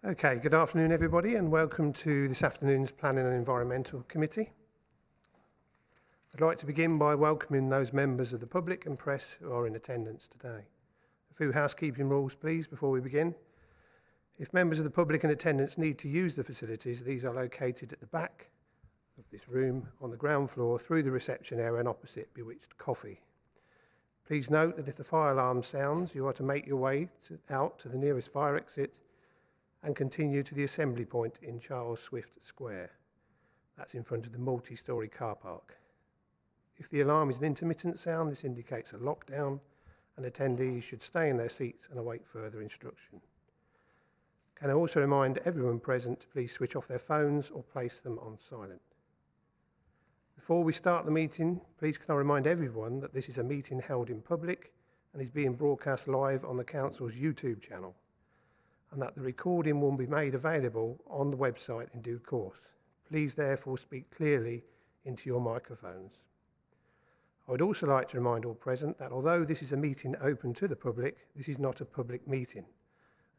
Okay, good afternoon everybody and welcome to this afternoon's Planning and Environmental Committee. I'd like to begin by welcoming those members of the public and press who are in attendance today. A few housekeeping rules please before we begin. If members of the public in attendance need to use the facilities, these are located at the back of this room on the ground floor through the reception area and opposite Bewitched Coffee. Please note that if the fire alarm sounds, you are to make your way out to the nearest fire exit and continue to the assembly point in Charles Swift Square. That's in front of the multi-storey car park. If the alarm is an intermittent sound, this indicates a lockdown and attendees should stay in their seats and await further instruction. Can I also remind everyone present to please switch off their phones or place them on silent. Before we start the meeting, please can I remind everyone that this is a meeting held in public and is being broadcast live on the Council's YouTube channel, and that the recording will be made available on the website in due course. Please therefore speak clearly into your microphones. I would also like to remind all present that although this is a meeting open to the public, this is not a public meeting,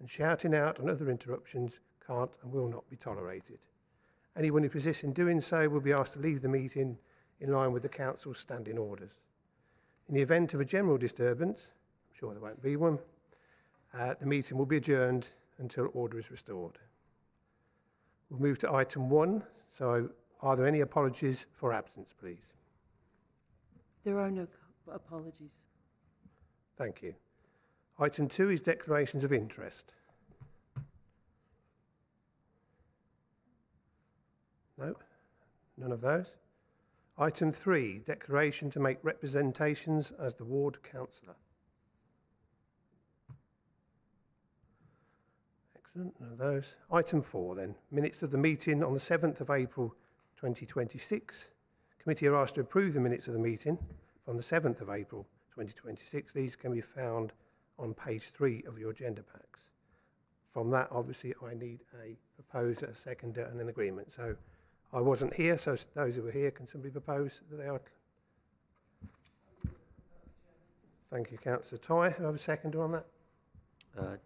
and shouting out and other interruptions can't and will not be tolerated. Anyone who persists in doing so will be asked to leave the meeting in line with the Council's standing orders. In the event of a general disturbance, I'm sure there won't be one, the meeting will be adjourned until order is restored. We'll move to item 1. So, are there any apologies for absence, please? There are no apologies. Thank you. Item 2 is declarations of interest. No? None of those? Item 3, declaration to make representations as the ward councillor. Excellent, none of those. Item 4 then, minutes of the meeting on the 7th of April 2026. Committee are asked to approve the minutes of the meeting from the 7th of April 2026. These can be found on page 3 of your agenda packs. From that, obviously, I need a proposer, a seconder and an agreement. So I wasn't here, so those who were here, can somebody propose that they are? Thank you, Councillor Ty. Do I have a seconder on that?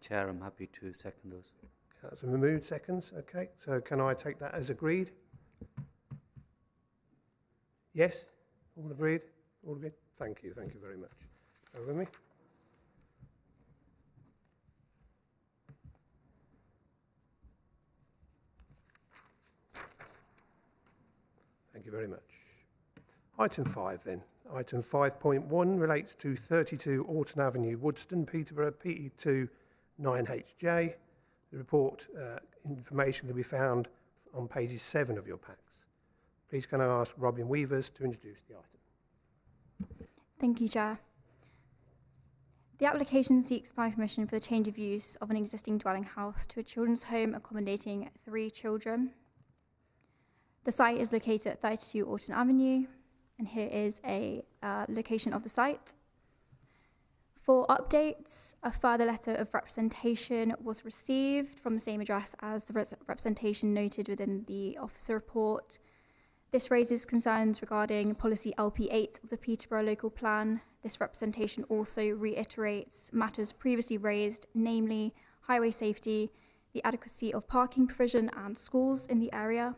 Chair, I'm happy to second those. Councillor Mahmood seconds. Okay, so can I take that as agreed? Yes? All agreed? All agreed? Thank you very much. Bear with me. Thank you very much. Item 5 then. Item 5.1 relates to 32 Orton Avenue, Woodston, Peterborough, PE2 9HJ. The report information can be found on pages 7 of your packs. Please can I ask Robin Weavers to introduce the item. Thank you, Chair. The application seeks planning permission for the change of use of an existing dwelling house to a children's home accommodating 3 children. The site is located at 32 Orton Avenue, and here is a location of the site. For updates, a further letter of representation was received from the same address as the representation noted within the officer report. This raises concerns regarding policy LP8 of the Peterborough local plan. This representation also reiterates matters previously raised, namely highway safety, the adequacy of parking provision and schools in the area.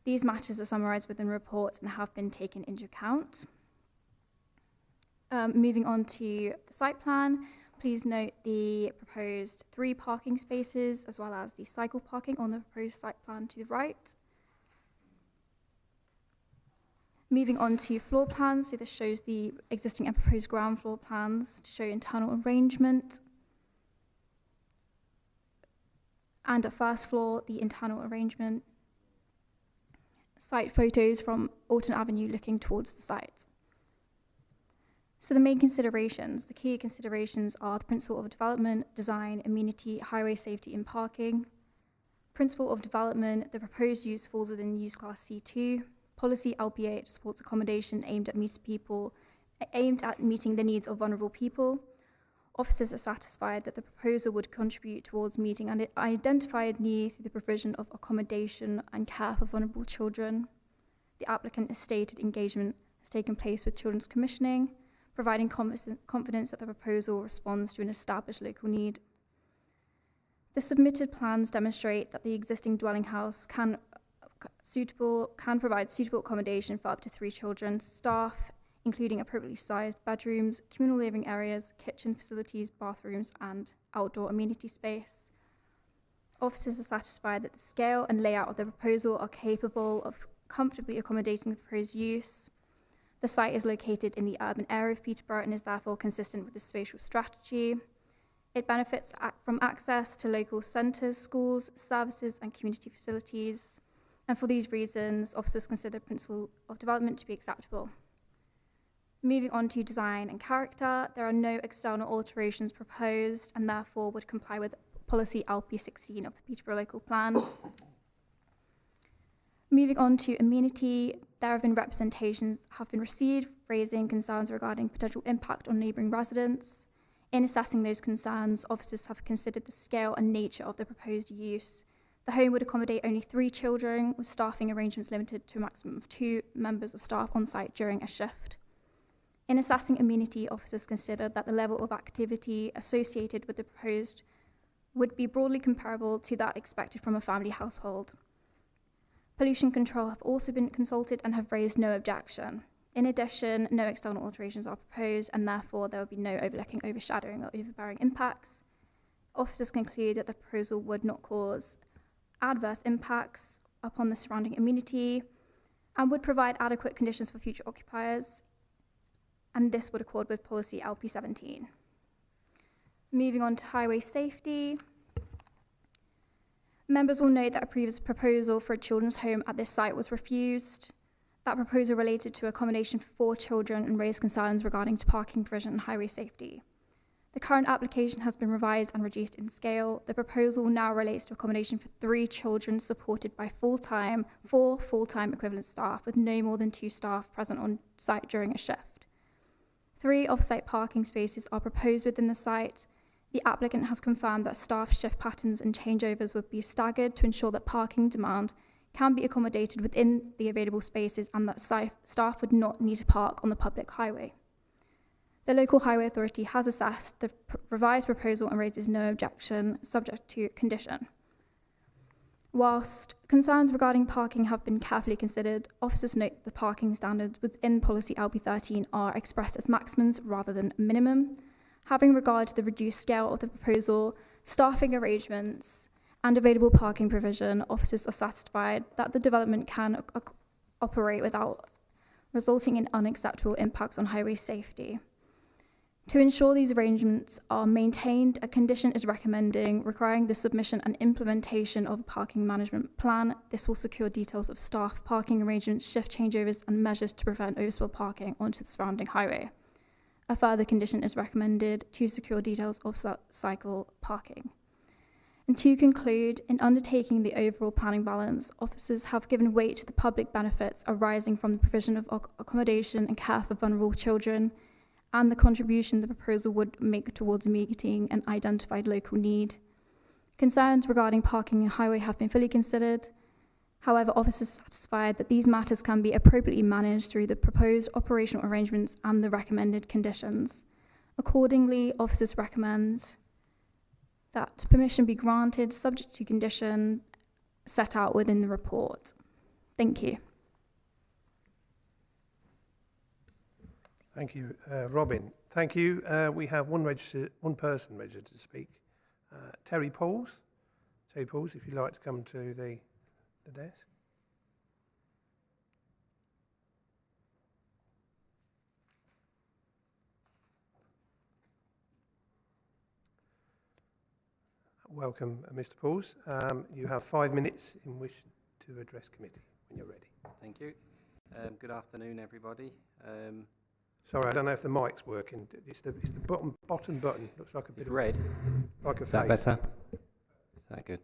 These matters are summarised within the report and have been taken into account. Moving on to the site plan, please note the proposed 3 parking spaces as well as the cycle parking on the proposed site plan to the right. Moving on to floor plans, so this shows the existing and proposed ground floor plans to show internal arrangement. And at first floor, the internal arrangement. Site photos from Orton Avenue looking towards the site. So the main considerations, the key considerations are the principle of development, design, amenity, highway safety and parking. Principle of development, the proposed use falls within use class C2. Policy LP8 supports accommodation aimed at meeting the needs of vulnerable people. Officers are satisfied that the proposal would contribute towards meeting an identified need through the provision of accommodation and care for vulnerable children. The applicant has stated engagement has taken place with Children's Commissioning, providing confidence that the proposal responds to an established local need. The submitted plans demonstrate that the existing dwelling house can provide suitable accommodation for up to 3 children, staff, including appropriately sized bedrooms, communal living areas, kitchen facilities, bathrooms, and outdoor amenity space. Officers are satisfied that the scale and layout of the proposal are capable of comfortably accommodating the proposed use. The site is located in the urban area of Peterborough and is therefore consistent with the spatial strategy. It benefits from access to local centres, schools, services, and community facilities. And for these reasons, officers consider the principle of development to be acceptable. Moving on to design and character, there are no external alterations proposed and therefore would comply with policy LP16 of the Peterborough Local Plan. Moving on to amenity, there have been representations have been received raising concerns regarding potential impact on neighbouring residents. In assessing those concerns, officers have considered the scale and nature of the proposed use. The home would accommodate only 3 children, with staffing arrangements limited to a maximum of 2 members of staff on site during a shift. In assessing amenity, officers considered that the level of activity associated with the proposed would be broadly comparable to that expected from a family household. Pollution control have also been consulted and have raised no objection. In addition, no external alterations are proposed and therefore there will be no overlooking, overshadowing or overbearing impacts. Officers conclude that the proposal would not cause adverse impacts upon the surrounding amenity and would provide adequate conditions for future occupiers, and this would accord with policy LP17. Moving on to highway safety. Members will note that a previous proposal for a children's home at this site was refused. That proposal related to accommodation for 4 children and raised concerns regarding parking provision and highway safety. The current application has been revised and reduced in scale. The proposal now relates to accommodation for 3 children supported by 4 full-time equivalent staff with no more than 2 staff present on site during a shift. 3 off-site parking spaces are proposed within the site. The applicant has confirmed that staff shift patterns and changeovers would be staggered to ensure that parking demand can be accommodated within the available spaces and that staff would not need to park on the public highway. The local highway authority has assessed the revised proposal and raises no objection, subject to condition. Whilst concerns regarding parking have been carefully considered, officers note that the parking standards within policy LP13 are expressed as maximums rather than minimum. Having regard to the reduced scale of the proposal, staffing arrangements, and available parking provision, officers are satisfied that the development can operate without resulting in unacceptable impacts on highway safety. To ensure these arrangements are maintained, a condition is recommending requiring the submission and implementation of a parking management plan. This will secure details of staff, parking arrangements, shift changeovers, and measures to prevent overspill parking onto the surrounding highway. A further condition is recommended to secure details of cycle parking. And to conclude, in undertaking the overall planning balance, officers have given weight to the public benefits arising from the provision of accommodation and care for vulnerable children, and the contribution the proposal would make towards meeting an identified local need. Concerns regarding parking and highway have been fully considered. However, officers are satisfied that these matters can be appropriately managed through the proposed operational arrangements and the recommended conditions. Accordingly, officers recommend that permission be granted subject to condition set out within the report. Thank you. Thank you, Robin. Thank you. We have one person registered to speak. Terry Pauls. Terry Pauls, if you'd like to come to the desk. Welcome, Mr. Pauls. You have 5 minutes in which to address committee when you're ready. Thank you. Good afternoon, everybody. Sorry, I don't know if the mic's working. It's the bottom button. Looks like a bit It's of red. like a Is that face. better? Is that good?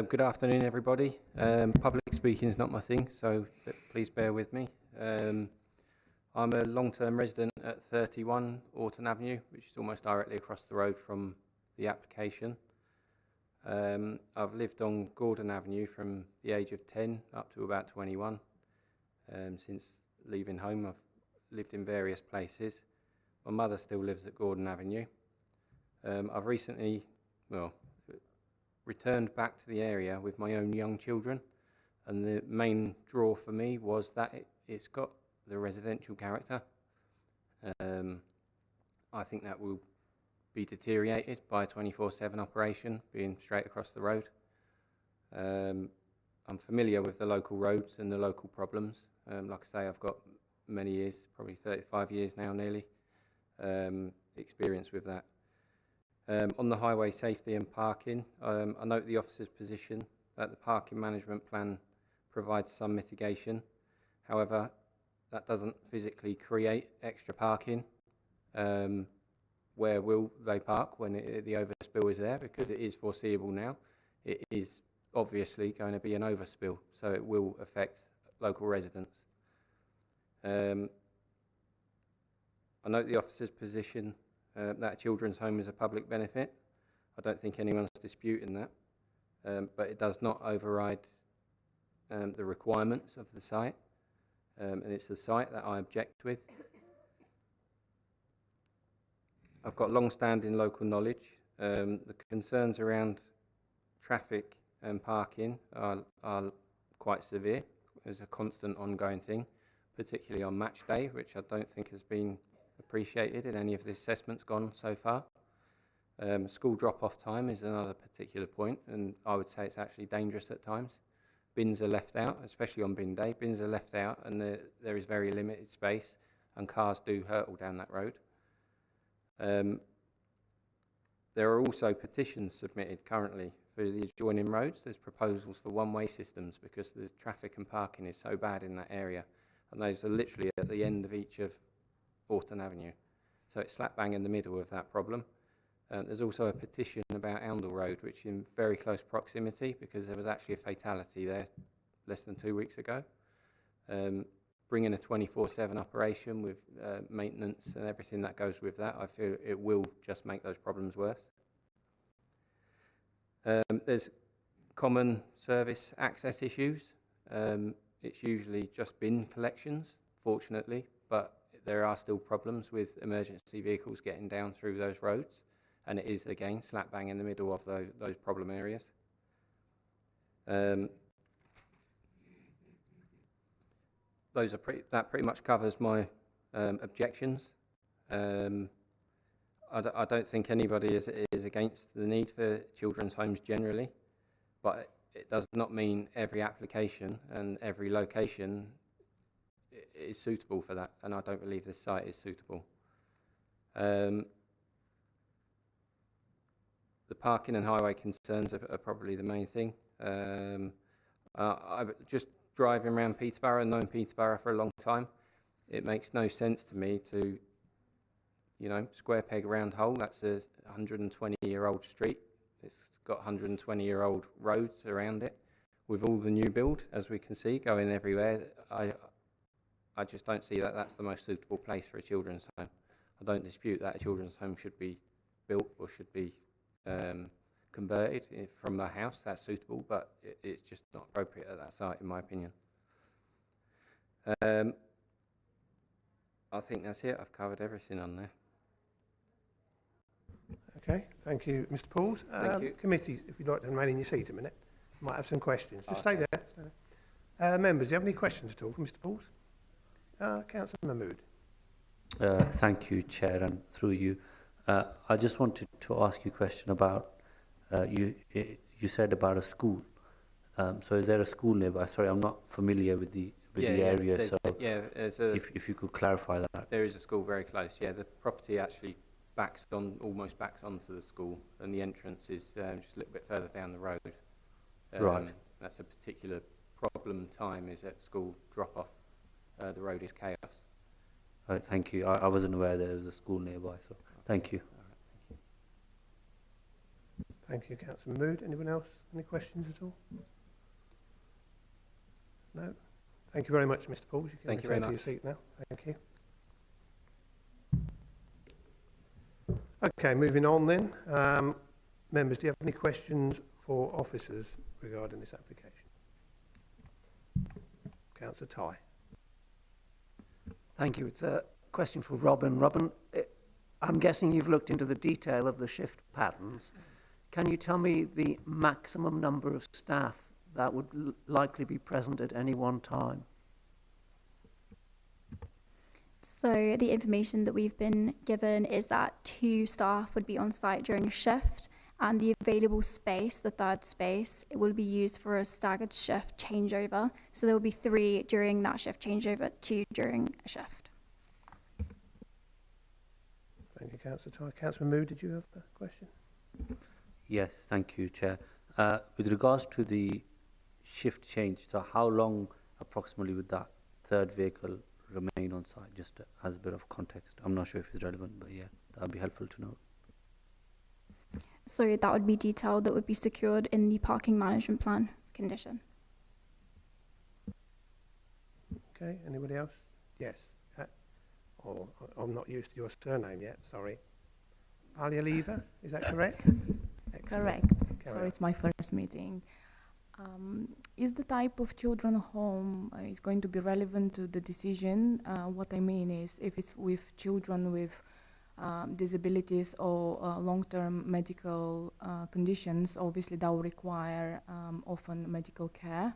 Good afternoon, everybody. Public speaking is not my thing, so please bear with me. I'm a long-term resident at 31 Orton Avenue, which is almost directly across the road from the application. I've lived on Gordon Avenue from the age of 10 up to about 21. Since leaving home, I've lived in various places. My mother still lives at Gordon Avenue. I've recently, well, returned back to the area with my own young children, and the main draw for me was that it's got the residential character. I think that will be deteriorated by a 24/7 operation being straight across the road. I'm familiar with the local roads and the local problems. Like I say, I've got many years, probably 35 years now nearly, experience with that. On the highway safety and parking, I note the officer's position that the parking management plan provides some mitigation. However, that doesn't physically create extra parking. Where will they park when the overspill is there? Because it is foreseeable now. It is obviously going to be an overspill, so it will affect local residents. I note the officer's position that a children's home is a public benefit. I don't think anyone's disputing that, but it does not override the requirements of the site, and it's the site that I object with. I've got long-standing local knowledge. The concerns around traffic and parking are quite severe. It's a constant ongoing thing, particularly on match day, which I don't think has been appreciated in any of the assessments gone so far. School drop-off time is another particular point, and I would say it's actually dangerous at times. Bins are left out, especially on bin day. Bins are left out, and there is very limited space, and cars do hurtle down that road. There are also petitions submitted currently for the adjoining roads. There's proposals for one-way systems because the traffic and parking is so bad in that area, and those are literally at the end of each of Orton Avenue. So it's slap bang in the middle of that problem. There's also a petition about Oundle Road, which is in very close proximity because there was actually a fatality there less than 2 weeks ago. Bringing a 24/7 operation with maintenance and everything that goes with that, I feel it will just make those problems worse. There's common service access issues. It's usually just bin collections, fortunately, but there are still problems with emergency vehicles getting down through those roads, and it is, again, slap bang in the middle of those problem areas. That pretty much covers my objections. I don't think anybody is against the need for children's homes generally, but it does not mean every application and every location is suitable for that, and I don't believe this site is suitable. The parking and highway concerns are probably the main thing. I just driving around Peterborough and known Peterborough for a long time, it makes no sense to me to, square peg round hole. That's a 120-year-old street. It's got 120-year-old roads around it. With all the new build, as we can see, going everywhere, I just don't see that that's the most suitable place for a children's home. I don't dispute that a children's home should be built or should be converted from a house that's suitable, but it's just not appropriate at that site, in my opinion. I think that's it. I've covered everything on there. Okay, thank you, Mr. Pauls. Thank you. Committee, if you'd like to remain in your seat a minute, you might have some questions. Just stay Okay. there. Stay there. Members, do you have any questions at all for Mr. Pauls? Councillor Mahmood. Thank you, Chair, and through you. I just wanted to ask you a question about, you said about a school. So is there a school nearby? Sorry, I'm not familiar with the area, so if you could clarify that. There is a school very close. Yeah, the property actually almost backs onto the school, and the entrance is just a little bit further down the road. Right. That's a particular problem time, is at school drop-off. The road is chaos. Thank you. I wasn't aware there was a school nearby, so thank you. All right, thank you. Thank you, Councillor Mahmood. Anyone else? Any questions at all? No? Thank you very much, Mr. Pauls. You can Thank you very return to your much. seat now. Thank you. Okay, moving on then. Members, do you have any questions for officers regarding this application? Councillor Ty. Thank you. It's a question for Robin. Robin, I'm guessing you've looked into the detail of the shift patterns. can you tell me the maximum number of staff that would likely be present at any one time? So the information that we've been given is that 2 staff would be on site during a shift, and the available space, the third space, it will be used for a staggered shift changeover. So there will be 3 during that shift changeover, 2 during a shift. Thank you, Councillor Ty. Councillor Mood, did you have a question? Yes, thank you, Chair. With regards to the shift change, so how long approximately would that third vehicle remain on site, just as a bit of context? I'm not sure if it's relevant, but yeah, that would be helpful to know. So that would be detailed, that would be secured in the parking management plan condition. Okay, anybody else? Yes. Oh, I'm not used to your surname yet, sorry. Palialiva, is that correct? Excellent. Correct. Carry So on. it's my first meeting. Is the type of children home is going to be relevant to the decision? What I mean is, if it's with children with disabilities or long-term medical conditions, obviously that will require often medical care.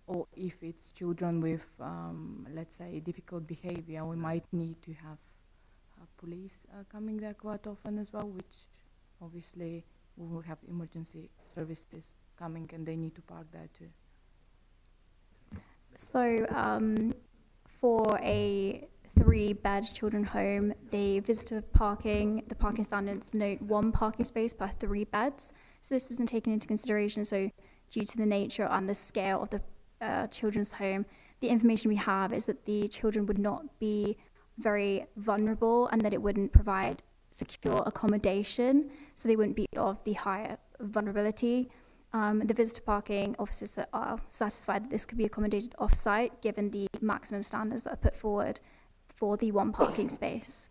Or if it's children with, let's say, difficult behavior, we might need to have police coming there quite often as well, which obviously we will have emergency services coming and they need to park there too. So for a 3-bed children home, the visitor parking, the parking standards note 1 parking space per 3 beds. So this wasn't taken into consideration. So due to the nature and the scale of the children's home, the information we have is that the children would not be very vulnerable and that it wouldn't provide secure accommodation, so they wouldn't be of the higher vulnerability. The visitor parking officers are satisfied that this could be accommodated off-site given the maximum standards that are put forward for the 1 parking space.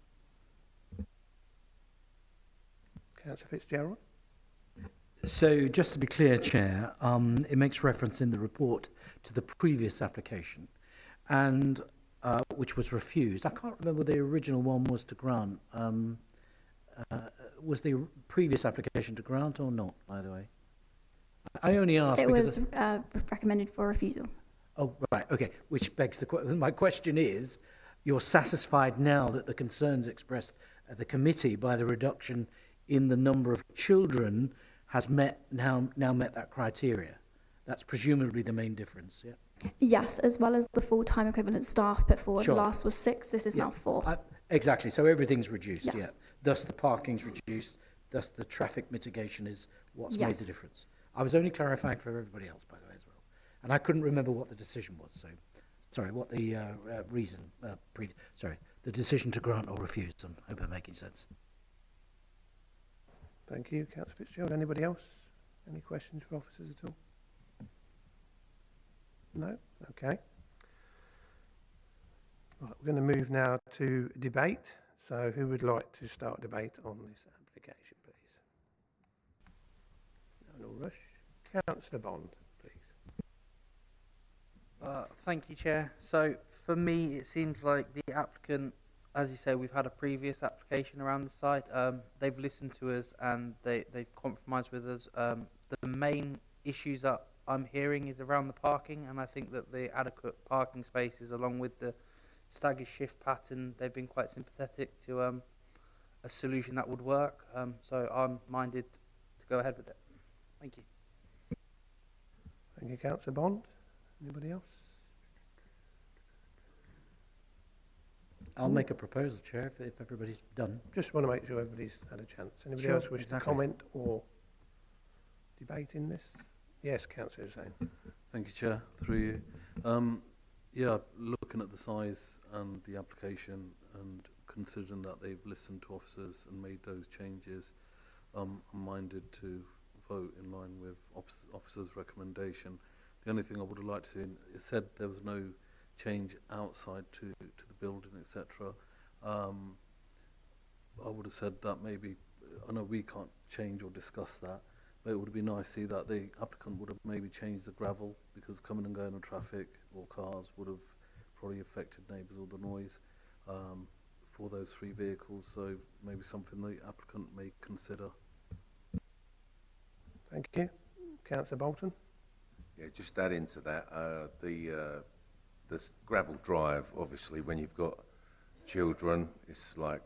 Councillor Fitzgerald? So just to be clear, Chair, it makes reference in the report to the previous application, and which was refused. I can't remember the original one was to grant. Was the previous application to grant or not, by the way? I only asked It because... was recommended for refusal. Oh, right, okay. Which begs the question. My question is, you're satisfied now that the concerns expressed at the committee by the reduction in the number of children has now met that criteria? That's presumably the main difference, yeah? Yes, as well as the full-time equivalent staff put forward. Sure. The last was 6, this is Yeah. now 4. Exactly, so everything's reduced, Yes. yeah. Thus the parking's reduced, thus the traffic mitigation is what's made Yes. the difference. I was only clarifying for everybody else, by the way, as well. And I couldn't remember what the decision was, so, sorry, what the reason, the decision to grant or refuse. I hope I'm making sense. Thank you, Councillor Fitzgerald. Anybody else? Any questions for officers at all? No? Okay. Right, we're going to move now to debate. So who would like to start debate on this application, please? No rush. Councillor Bond, please. Thank you, Chair. So for me, it seems like the applicant, as you say, we've had a previous application around the site. They've listened to us and they've compromised with us. The main issues that I'm hearing is around the parking, and I think that the adequate parking spaces, along with the staggered shift pattern, they've been quite sympathetic to a solution that would work. So I'm minded to go ahead with it. Thank you. Thank you, Councillor Bond. Anybody else? I'll make a proposal, Chair, if everybody's done. Just want to make sure everybody's had a chance. Anybody Sure, else wish exactly. to comment or debate in this? Yes, Councillor Hussain. Thank you, Chair. Through you. Yeah, looking at the size and the application and considering that they've listened to officers and made those changes, I'm minded to vote in line with officers' recommendation. The only thing I would have liked to see, it said there was no change outside to the building, etc. I would have said that maybe, I know we can't change or discuss that, but it would be nice to see that the applicant would have maybe changed the gravel, because coming and going of traffic or cars would have probably affected neighbours or the noise for those 3 vehicles. So maybe something the applicant may consider. Thank you. Councillor Bolton. Yeah, just adding to that, the gravel drive, obviously, when you've got children, it's like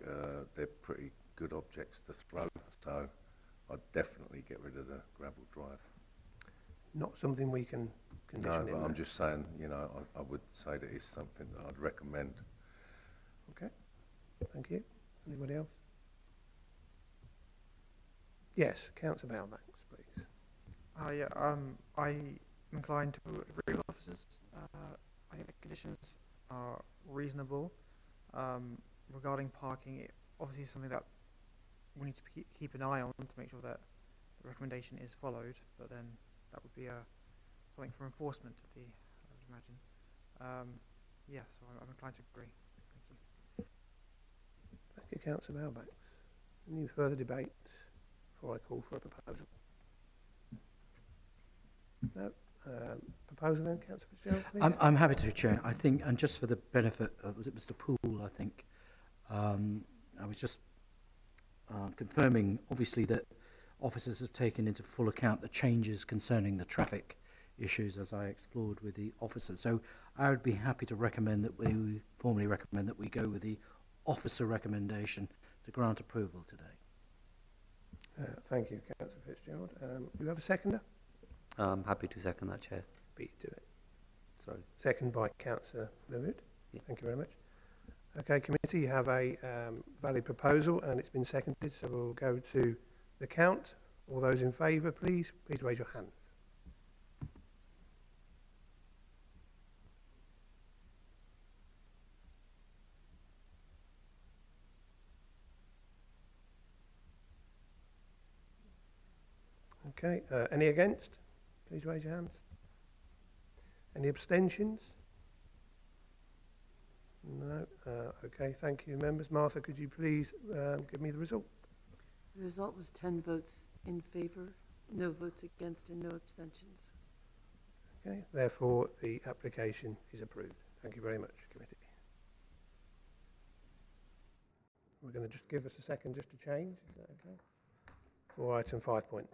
they're pretty good objects to throw. So I'd definitely get rid of the gravel drive. Not something we can condition No, in but I'm there. just saying, you know, I would say that it's something that I'd recommend. Okay. Thank you. Anybody else? Yes, Councillor Bowbanks, please. I'm inclined to agree with officers. I think the conditions are reasonable. Regarding parking, it obviously is something that we need to keep an eye on to make sure that the recommendation is followed, but then that would be something for enforcement, I would imagine. Yeah, so I'm inclined to agree. Thank you. Thank you, Councillor Bowbanks. Any further debate before I call for a proposal? No. Proposal then, Councillor Fitzgerald, please. I'm happy to, Chair. I think, and just for the benefit of, was it Mr. Poole, I think, I was just confirming, obviously, that officers have taken into full account the changes concerning the traffic issues as I explored with the officers. So I would be happy to recommend that we formally recommend that we go with the officer recommendation to grant approval today. Thank you, Councillor Fitzgerald. Do you have a seconder? I'm happy to second that, Chair. Beat you to it. Sorry. Second by Councillor Mahmood. Yeah. Thank you very much. Okay, committee, you have a valid proposal and it's been seconded, so we'll go to the count. All those in favour, please raise your hands. Okay, any against? Please raise your hands. Any abstentions? No. Okay, thank you, members. Martha, could you please give me the result? The result was 10 votes in favour, no votes against and no abstentions. Okay, therefore the application is approved. Thank you very much, committee. We're going to just give us a second just to change, is that okay? For item 5.2.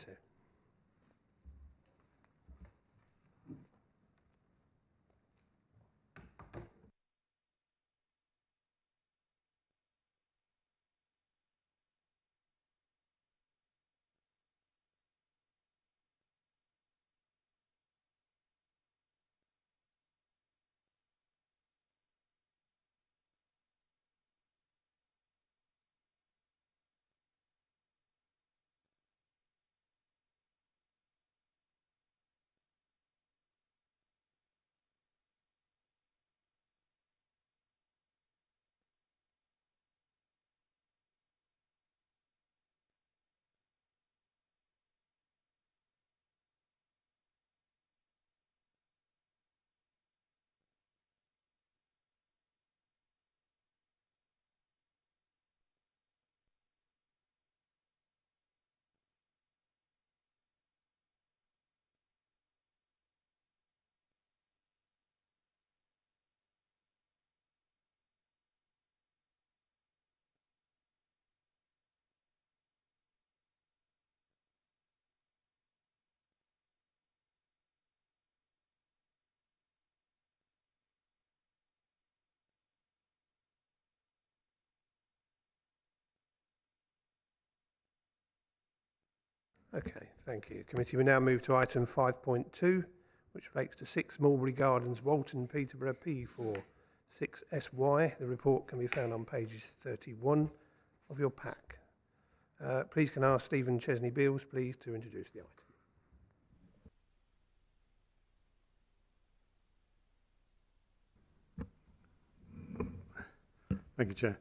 Okay, thank you. Committee, we now move to item 5.2, which relates to 6 Mulberry Gardens, Walton, Peterborough, P4, 6SY. The report can be found on pages 31 of your pack. Please can I ask Stephen Chesney-Beals, please, to introduce the item. Thank you, Chair.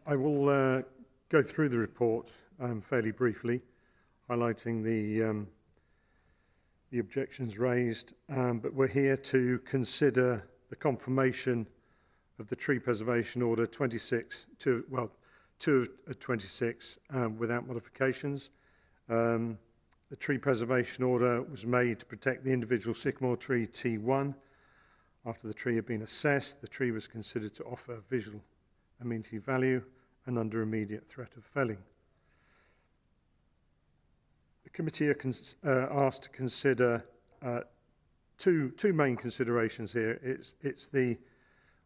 I will go through the report fairly briefly, highlighting the objections raised, but we're here to consider the confirmation of the Tree Preservation Order 26 to, well, 2 of 26 without modifications. The Tree Preservation Order was made to protect the individual sycamore tree T1. After the tree had been assessed, the tree was considered to offer visual amenity value and under immediate threat of felling. committee are asked to consider two main considerations here. It's the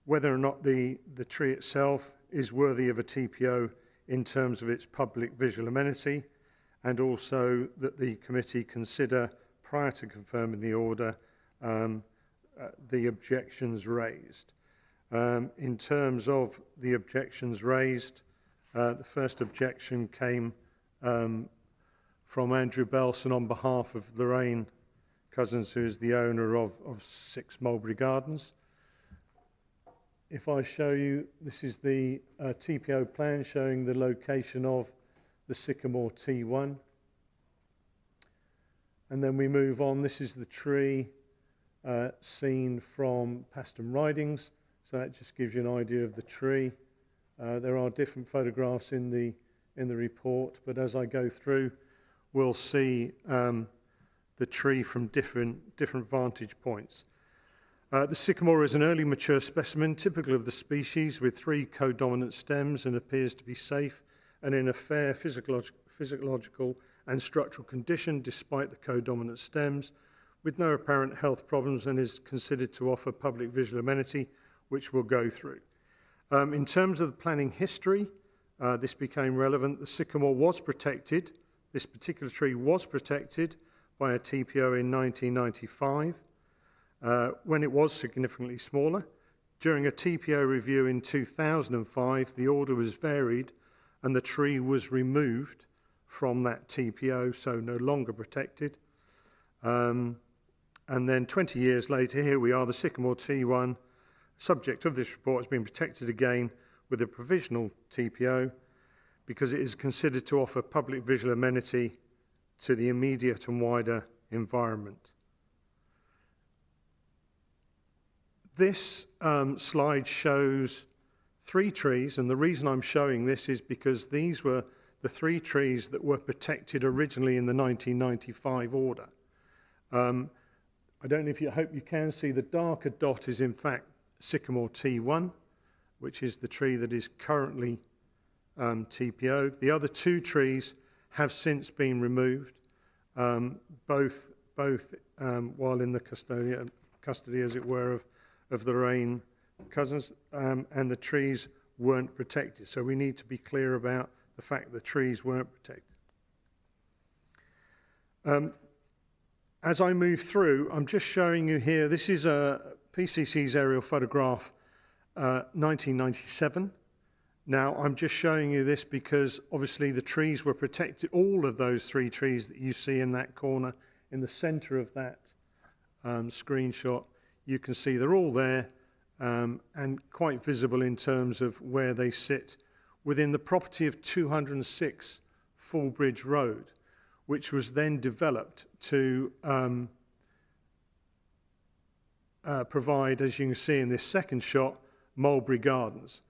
whether or not the tree itself is worthy of a TPO in terms of its public visual amenity, and also that the committee consider, prior to confirming the order, the objections raised. In terms of the objections raised, the first objection came from Andrew Belson on behalf of Lorraine Cousins, who is the owner of 6 Mulberry Gardens. If I show you, this is the TPO plan showing the location of the Sycamore T1. And then we move on. This is the tree seen from Paston Ridings. So that just gives you an idea of the tree. There are different photographs in the report, but as I go through, we'll see the tree from different vantage points. The sycamore is an early mature specimen, typical of the species, with 3 codominant stems, and appears to be safe and in a fair physiological and structural condition despite the codominant stems, with no apparent health problems, and is considered to offer public visual amenity, which we'll go through. In terms of the planning history, this became relevant. The sycamore was protected. This particular tree was protected by a TPO in 1995. When it was significantly smaller. During a TPO review in 2005, the order was varied and the tree was removed from that TPO, so no longer protected. And then 20 years later, here we are, the Sycamore T1, subject of this report, has been protected again with a provisional TPO because it is considered to offer public visual amenity to the immediate and wider environment. This slide shows 3 trees, and the reason I'm showing this is because these were the 3 trees that were protected originally in the 1995 order. I don't know if you hope you can see the darker dot is in fact Sycamore T1, which is the tree that is currently TPO'd. The other 2 trees have since been removed, both while in the custody, as it were, of the Lorraine Cousins, and the trees weren't protected. So we need to be clear about the fact the trees weren't protected. As I move through, I'm just showing you here, this is a PCC's aerial photograph, 1997. Now, I'm just showing you this because obviously the trees were protected, all of those 3 trees that you see in that corner, in the center of that screenshot. You can see they're all there and quite visible in terms of where they sit within the property of 206 Fullbridge Road, which was then developed to provide, as you can see in this second shot, Mulberry Gardens.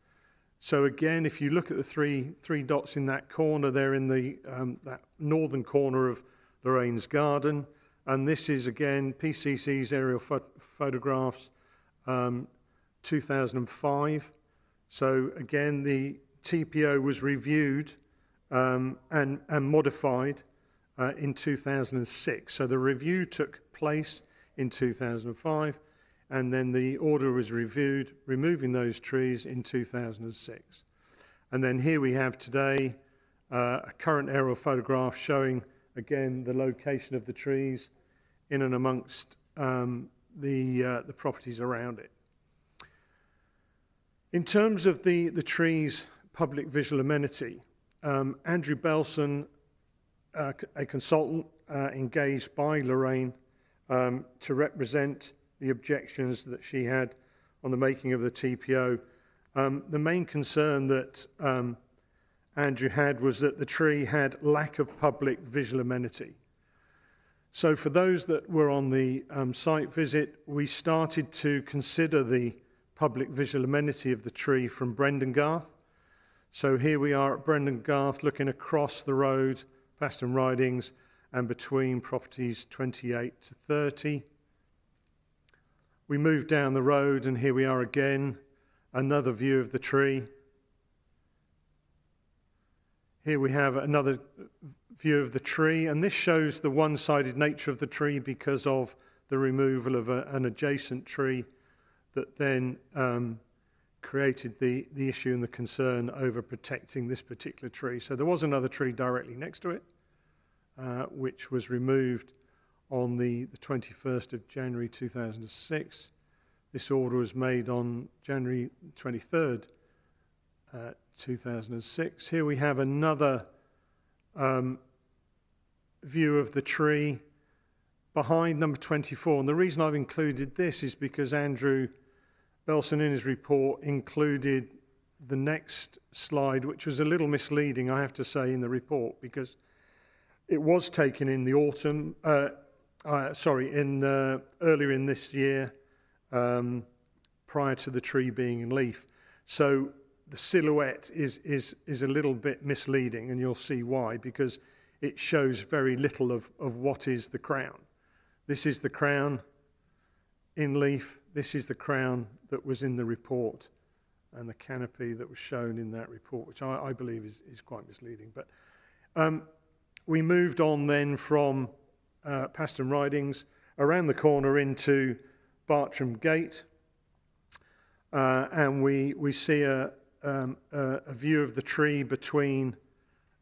So again, if you look at the three dots in that corner, they're in the that northern corner of Lorraine's garden. And this is, again, PCC's aerial photographs, 2005. So, again, the TPO was reviewed and modified in 2006. So the review took place in 2005, and then the order was reviewed, removing those trees in 2006. And then here we have today a current aerial photograph showing again the location of the trees in and amongst the properties around it. In terms of the trees' public visual amenity, Andrew Belson, a consultant engaged by Lorraine to represent the objections that she had on the making of the TPO. The main concern that Andrew had was that the tree had lack of public visual amenity. So for those that were on the site visit, we started to consider the public visual amenity of the tree from Brendan Garth. So here we are at Brendan Garth looking across the road, Paston Ridings, and between properties 28 to 30. We moved down the road and here we are again, another view of the tree. Here we have another view of the tree, and this shows the one-sided nature of the tree because of the removal of an adjacent tree that then created the issue and the concern over protecting this particular tree. So there was another tree directly next to it, which was removed on the 21st of January 2006. This order was made on January 23rd, 2006. Here we have another view of the tree behind number 24. And the reason I've included this is because Andrew Belson in his report included the next slide, which was a little misleading, I have to say, in the report, because it was taken in the autumn, earlier in this year, prior to the tree being in leaf. So the silhouette is a little bit misleading, and you'll see why, because it shows very little of what is the crown. This is the crown in leaf. This is the crown that was in the report, and the canopy that was shown in that report, which I believe is quite misleading. But we moved on then from Paston Ridings around the corner into Bartram Gate, and we see a view of the tree between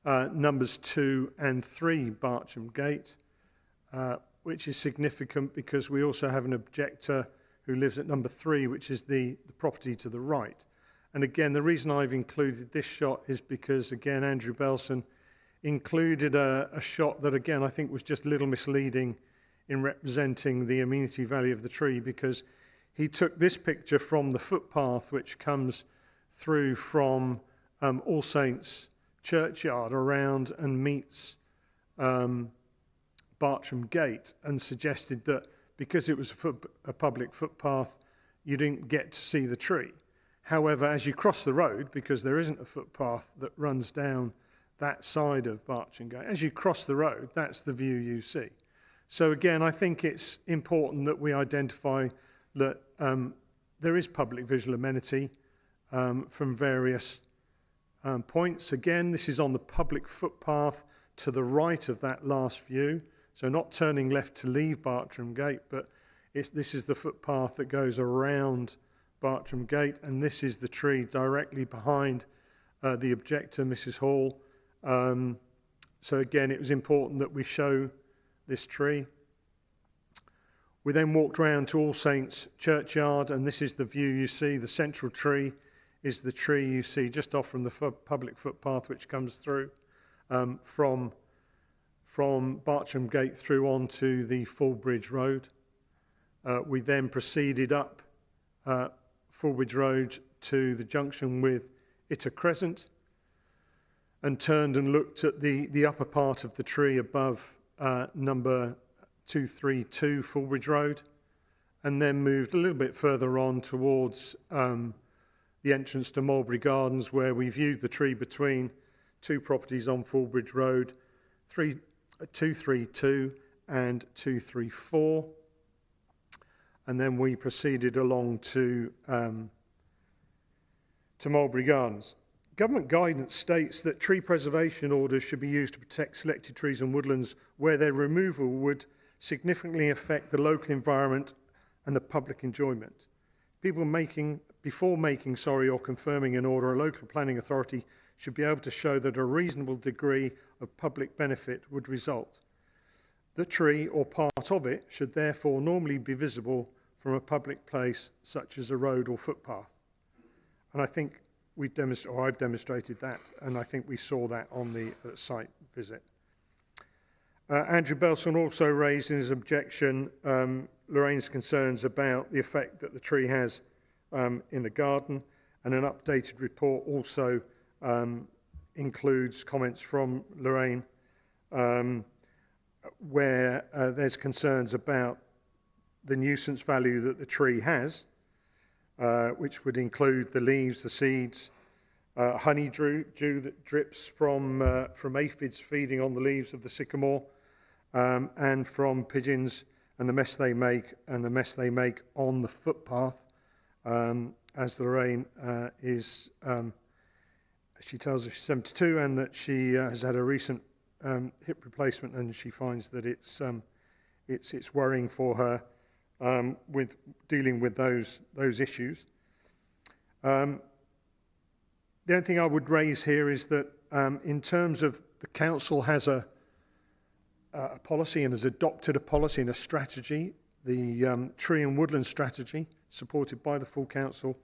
numbers 2 and 3 Bartram Gate, which is significant because we also have an objector who lives at number 3, which is the property to the right. And again, the reason I've included this shot is because, again, Andrew Belson included a shot that, again, I think was just a little misleading in representing the amenity value of the tree, because he took this picture from the footpath which comes through from All Saints Churchyard around and meets Bartram Gate, and suggested that because it was a public footpath, you didn't get to see the tree. However, as you cross the road, because there isn't a footpath that runs down that side of Bartram Gate, as you cross the road, that's the view you see. So again, I think it's important that we identify that there is public visual amenity from various points. Again, this is on the public footpath to the right of that last view. So not turning left to leave Bartram Gate, but this is the footpath that goes around Bartram Gate, and this is the tree directly behind the objector, Mrs. Hall. So again, it was important that we show this tree. We then walked round to All Saints Churchyard, and this is the view you see. The central tree is the tree you see just off from the public footpath, which comes through from Bartram Gate through onto the Fulbridge Road. We then proceeded up Fulbridge Road to the junction with Itter Crescent, and turned and looked at the upper part of the tree above number 232 Fulbridge Road, and then moved a little bit further on towards the entrance to Mulberry Gardens, where we viewed the tree between two properties on Fulbridge Road, 232 and 234. And then we proceeded along to Mulberry Gardens. Government guidance states that tree preservation orders should be used to protect selected trees and woodlands where their removal would significantly affect the local environment and the public enjoyment. Before making or confirming an order, a local planning authority should be able to show that a reasonable degree of public benefit would result. The tree or part of it should therefore normally be visible from a public place such as a road or footpath. And I think I've demonstrated that, and I think we saw that on the site visit. Andrew Belson also raised in his objection Lorraine's concerns about the effect that the tree has in the garden, and an updated report also includes comments from Lorraine where there's concerns about the nuisance value that the tree has, which would include the leaves, the seeds, honeydew that drips from aphids feeding on the leaves of the sycamore, and from pigeons and the mess they make on the footpath, as Lorraine is she tells us she's 72 and that she has had a recent hip replacement, and she finds that it's worrying for her with dealing with those issues. The only thing I would raise here is that in terms of the council has a policy and has adopted a policy and a strategy, the tree and woodland strategy, supported by the full council,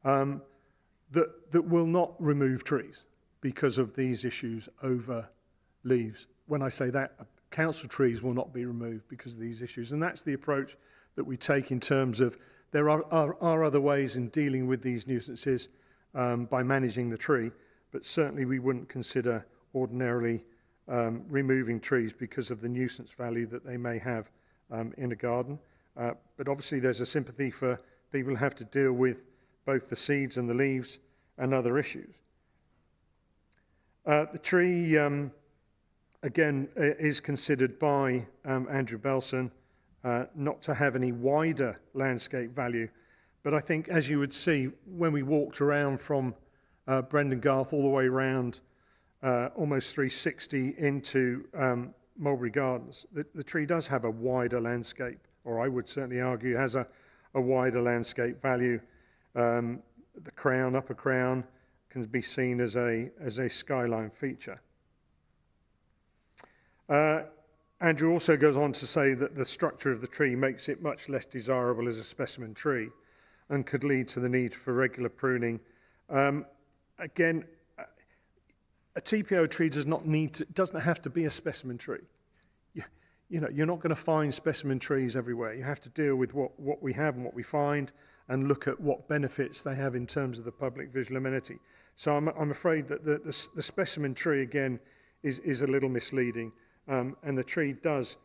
that will not remove trees because of these issues over leaves. When I say that, council trees will not be removed because of these issues. And that's the approach that we take in terms of there are other ways in dealing with these nuisances by managing the tree, but certainly we wouldn't consider ordinarily removing trees because of the nuisance value that they may have in a garden. But obviously there's a sympathy for people who have to deal with both the seeds and the leaves and other issues. The tree, again, is considered by Andrew Belson not to have any wider landscape value. But I think, as you would see, when we walked around from Brendan Garth all the way around almost 360 into Mulberry Gardens, the tree does have a wider landscape, or I would certainly argue has a wider landscape value. The crown, upper crown, can be seen as a skyline feature. Andrew also goes on to say that the structure of the tree makes it much less desirable as a specimen tree and could lead to the need for regular pruning. Again, a TPO tree doesn't have to be a specimen tree. You're not going to find specimen trees everywhere. You have to deal with what we have and what we find and look at what benefits they have in terms of the public visual amenity. So I'm afraid that the specimen tree, again, is a little misleading. And the tree does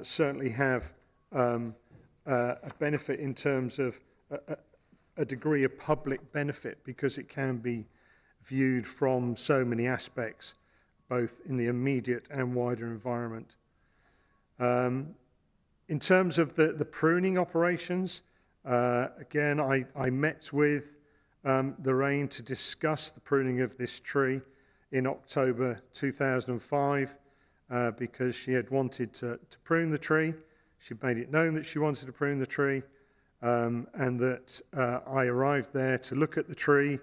certainly have a benefit in terms of a degree of public benefit because it can be viewed from so many aspects, both in the immediate and wider environment. In terms of the pruning operations, again, I met with Lorraine to discuss the pruning of this tree in October 2005 because she had wanted to prune the tree. She made it known that she wanted to prune the tree and that I arrived there to look at the tree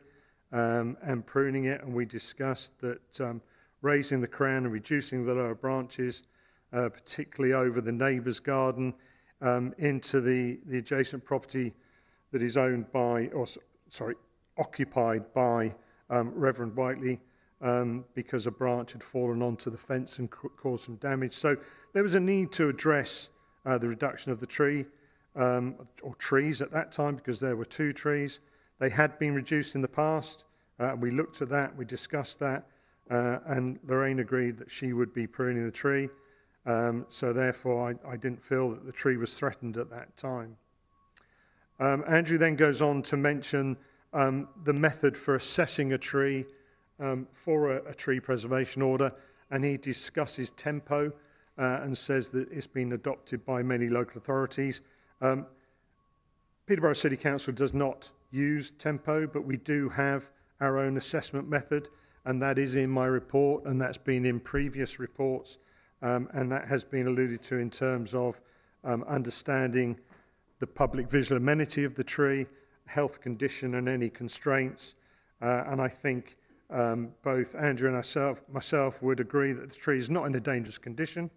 and pruning it, and we discussed that raising the crown and reducing the lower branches, particularly over the neighbour's garden, into the adjacent property that is owned by, occupied by Reverend Whiteley, because a branch had fallen onto the fence and caused some damage. So there was a need to address the reduction of the tree, or trees at that time, because there were 2 trees. They had been reduced in the past. We looked at that, we discussed that, and Lorraine agreed that she would be pruning the tree. So therefore, I didn't feel that the tree was threatened at that time. Andrew then goes on to mention the method for assessing a tree for a tree preservation order, and he discusses tempo and says that it's been adopted by many local authorities. Peterborough City Council does not use tempo, but we do have our own assessment method, and that is in my report, and that's been in previous reports. And that has been alluded to in terms of understanding the public visual amenity of the tree, health condition and any constraints. And I think both Andrew and myself would agree that the tree is not in a dangerous condition.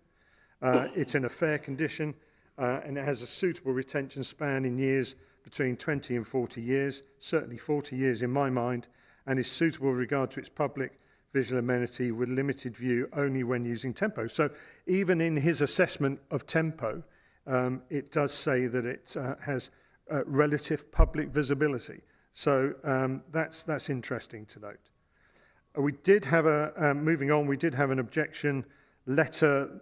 It's in a fair condition, and it has a suitable retention span in years between 20 and 40 years, certainly 40 years in my mind, and is suitable with regard to its public visual amenity with limited view only when using tempo. So even in his assessment of tempo, it does say that it has relative public visibility. So that's interesting to note. We did have moving on, we did have an objection letter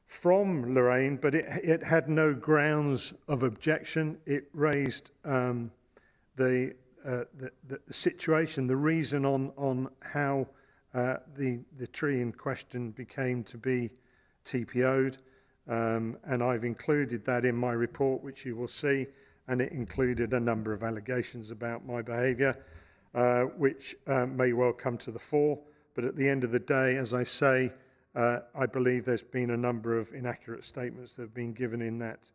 from Lorraine, but it had no grounds of objection. It raised the situation, the reason on how the tree in question became to be TPO'd, and I've included that in my report, which you will see, and it included a number of allegations about my behaviour. which may well come to the fore. But at the end of the day, as I say, I believe there's been a number of inaccurate statements that have been given in that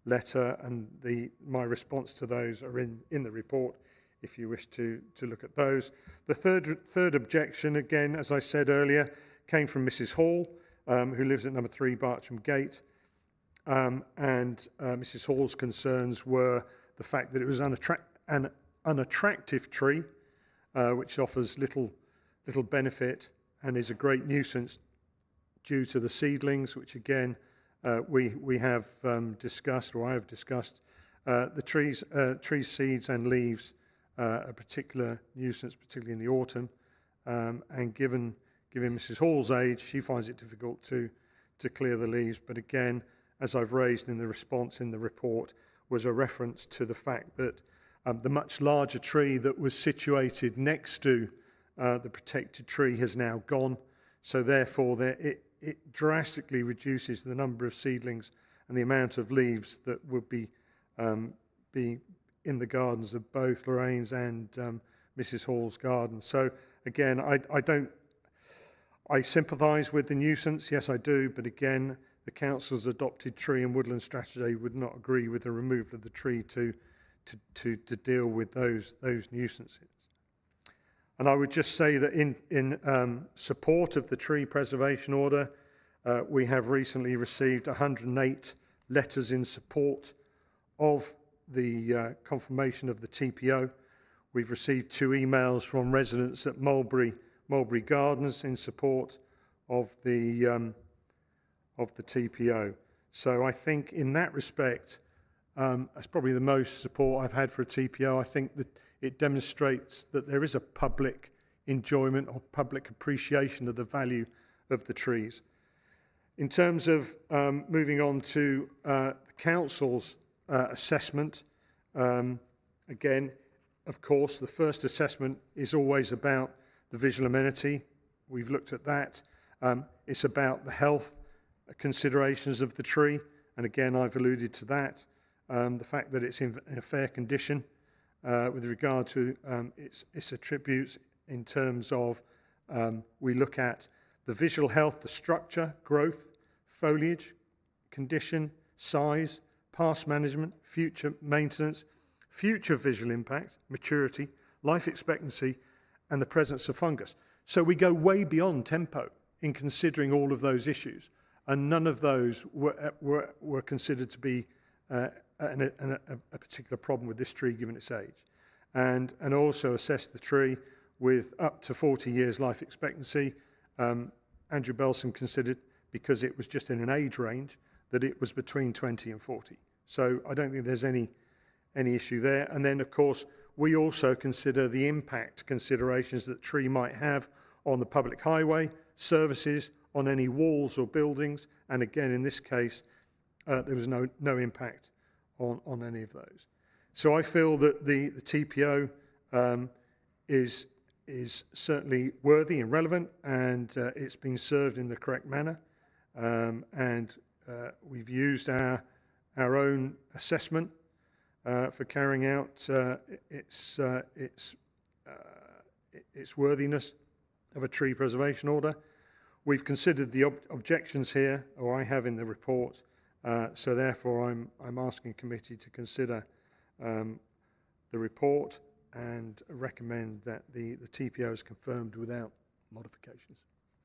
letter, and my response to those are in the report, if you wish to look at those. The third objection, again, as I said earlier, came from Mrs. Hall, who lives at number 3 Bartram Gate. Mrs. Hall's concerns were the fact that it was an unattractive tree, which offers little benefit and is a great nuisance due to the seedlings, which again we have discussed, or I have discussed. The tree seeds and leaves are a particular nuisance, particularly in the autumn, and given Mrs. Hall's age, she finds it difficult to clear the leaves. But again, as I've raised in the response in the report, was a reference to the fact that the much larger tree that was situated next to the protected tree has now gone. So therefore, it drastically reduces the number of seedlings and the amount of leaves that would be in the gardens of both Lorraine's and Mrs. Hall's garden. So again, I sympathise with the nuisance, yes I do, but again, the council's adopted tree and woodland strategy would not agree with the removal of the tree to deal with those nuisances. And I would just say that in support of the tree preservation order, we have recently received 108 letters in support of the confirmation of the TPO. We've received 2 emails from residents at Mulberry Gardens in support of the TPO. So I think in that respect, that's probably the most support I've had for a TPO. I think that it demonstrates that there is a public enjoyment or public appreciation of the value of the trees. In terms of moving on to the council's assessment, again, of course, the first assessment is always about the visual amenity. We've looked at that. It's about the health considerations of the tree, and again, I've alluded to that. The fact that it's in a fair condition with regard to its attributes in terms of we look at the visual health, the structure, growth, foliage, condition, size, past management, future maintenance, future visual impact, maturity, life expectancy, and the presence of fungus. So we go way beyond tempo in considering all of those issues, and none of those were considered to be a particular problem with this tree given its age. And also assess the tree with up to 40 years life expectancy. Andrew Belson considered, because it was just in an age range, that it was between 20 and 40. So I don't think there's any issue there. And then, of course, we also consider the impact considerations that tree might have on the public highway, services, on any walls or buildings. And again, in this case, there was no impact on any of those. So I feel that the TPO is certainly worthy and relevant, and it's been served in the correct manner. And we've used our own assessment for carrying out its worthiness of a tree preservation order. We've considered the objections here, or I have in the report. So therefore, I'm asking committee to consider the report and recommend that the TPO is confirmed without modifications.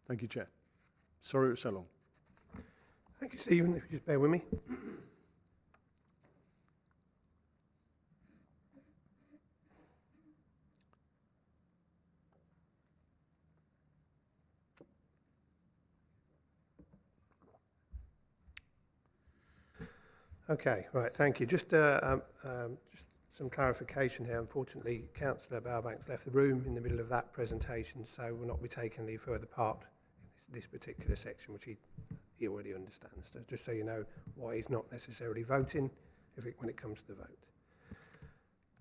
Thank you, Chair. Sorry it was so long. Thank you, Stephen. If you just bear with me. Okay, right, thank you. Just some clarification here. Unfortunately, Councillor Bowerbanks left the room in the middle of that presentation, so will not be taking any further part in this particular section, which he already understands. So just so you know why he's not necessarily voting when it comes to the vote.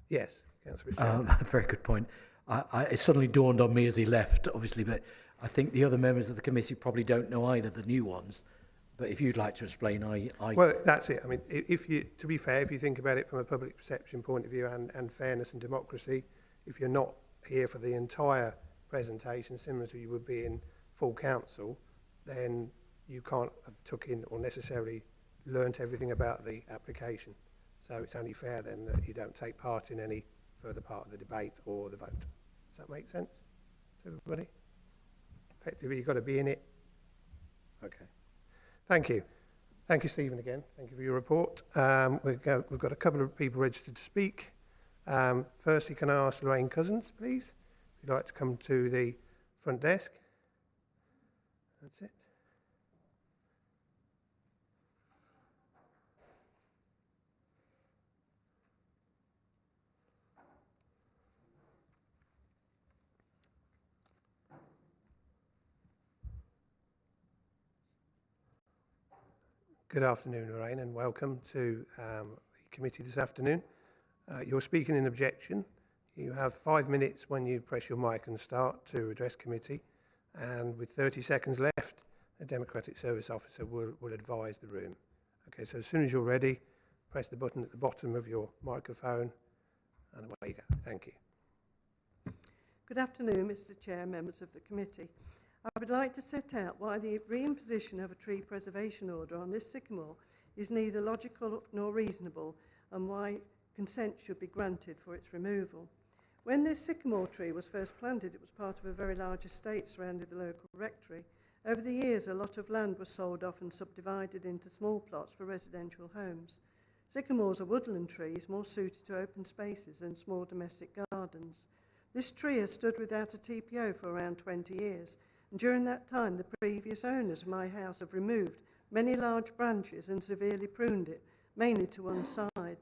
Yes, Councillor. Very good point. It suddenly dawned on me as he left, obviously, but I think the other members of the committee probably don't know either, the new ones. But if you'd like to explain, Well, that's it. I mean, to be fair, if you think about it from a public perception point of view and fairness and democracy, if you're not here for the entire presentation, similar to you would be in full council, then you can't have took in or necessarily learnt everything about the application. So it's only fair then that you don't take part in any further part of the debate or the vote. Does that make sense to everybody? Effectively, you've got to be in it. Okay. Thank you. Thank you, Stephen, again. Thank you for your report. We've got a couple of people registered to speak. Firstly, can I ask Lorraine Cousins, please, if you'd like to come to the front desk. That's it. Good afternoon, Lorraine, and welcome to the committee this afternoon. You're speaking in objection. You have 5 minutes when you press your mic and start to address committee, and with 30 seconds left, a Democratic Service Officer will advise the room. Okay, so as soon as you're ready, press the button at the bottom of your microphone, and away you go. Thank you. Good afternoon, Mr. Chair, members of the committee. I would like to set out why the reimposition of a tree preservation order on this sycamore is neither logical nor reasonable, and why consent should be granted for its removal. When this sycamore tree was first planted, it was part of a very large estate surrounding the local rectory. Over the years, a lot of land was sold off and subdivided into small plots for residential homes. Sycamores are woodland trees, more suited to open spaces and small domestic gardens. This tree has stood without a TPO for around 20 years. And during that time, the previous owners of my house have removed many large branches and severely pruned it, mainly to one side.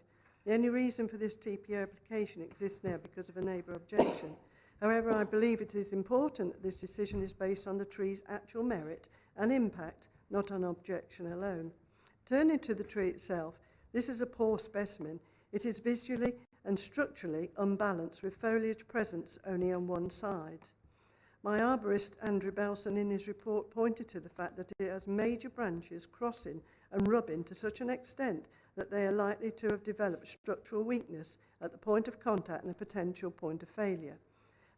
The only reason for this TPO application exists now because of a neighbour objection. However, I believe it is important that this decision is based on the tree's actual merit and impact, not on objection alone. Turning to the tree itself, this is a poor specimen. It is visually and structurally unbalanced, with foliage presence only on one side. My arborist, Andrew Belson, in his report pointed to the fact that it has major branches crossing and rubbing to such an extent that they are likely to have developed structural weakness at the point of contact and a potential point of failure.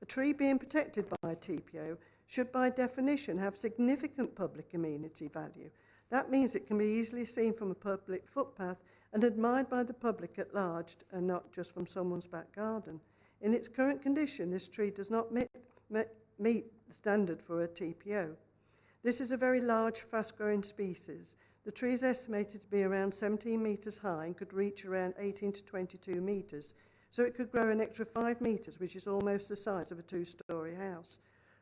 A tree being protected by a TPO should by definition have significant public amenity value. That means it can be easily seen from a public footpath and admired by the public at large, and not just from someone's back garden. In its current condition, this tree does not meet the standard for a TPO. This is a very large, fast-growing species. The tree is estimated to be around 17 metres high and could reach around 18 to 22 metres, so it could grow an extra 5 metres, which is almost the size of a two-storey house.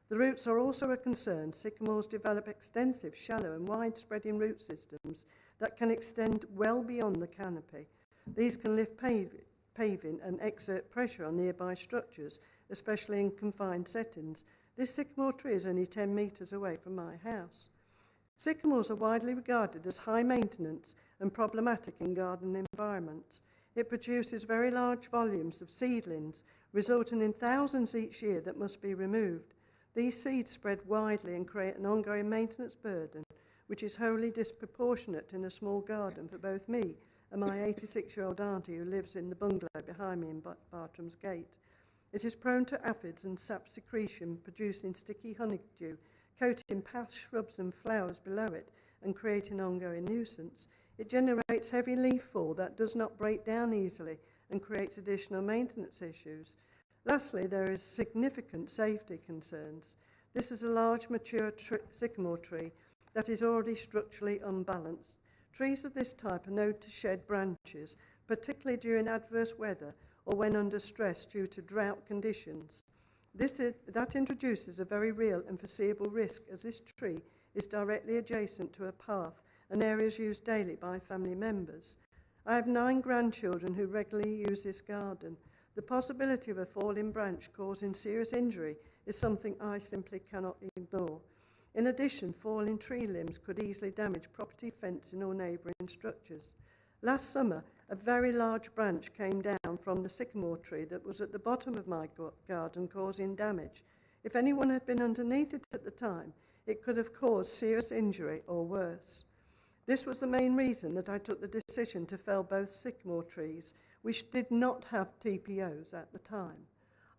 The roots are also a concern. Sycamores develop extensive, shallow and wide-spreading root systems that can extend well beyond the canopy. These can lift paving and exert pressure on nearby structures, especially in confined settings. This sycamore tree is only 10 metres away from my house. Sycamores are widely regarded as high maintenance and problematic in garden environments. It produces very large volumes of seedlings, resulting in thousands each year that must be removed. These seeds spread widely and create an ongoing maintenance burden, which is wholly disproportionate in a small garden for both me and my 86-year-old auntie who lives in the bungalow behind me in Bartram's Gate. It is prone to aphids and sap secretion, producing sticky honeydew, coating paths, shrubs and flowers below it and creating ongoing nuisance. It generates heavy leaf fall that does not break down easily and creates additional maintenance issues. Lastly, there is significant safety concerns. This is a large mature sycamore tree that is already structurally unbalanced. Trees of this type are known to shed branches, particularly during adverse weather or when under stress due to drought conditions. That introduces a very real and foreseeable risk, as this tree is directly adjacent to a path and areas used daily by family members. I have 9 grandchildren who regularly use this garden. The possibility of a falling branch causing serious injury is something I simply cannot ignore. In addition, falling tree limbs could easily damage property, fencing or neighbouring structures. Last summer, a very large branch came down from the sycamore tree that was at the bottom of my garden, causing damage. If anyone had been underneath it at the time, it could have caused serious injury or worse. This was the main reason that I took the decision to fell both sycamore trees, which did not have TPOs at the time.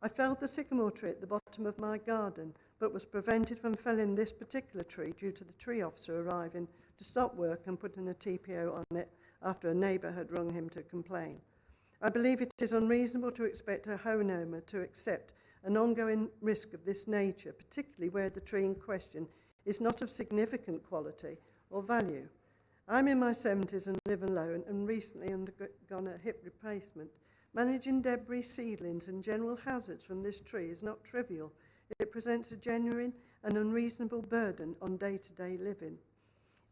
I felled the sycamore tree at the bottom of my garden, but was prevented from felling this particular tree due to the tree officer arriving to stop work and putting a TPO on it after a neighbour had rung him to complain. I believe it is unreasonable to expect a homeowner to accept an ongoing risk of this nature, particularly where the tree in question is not of significant quality or value. I'm in my 70s and live alone and recently undergone a hip replacement. Managing debris, seedlings and general hazards from this tree is not trivial. It presents a genuine and unreasonable burden on day-to-day living.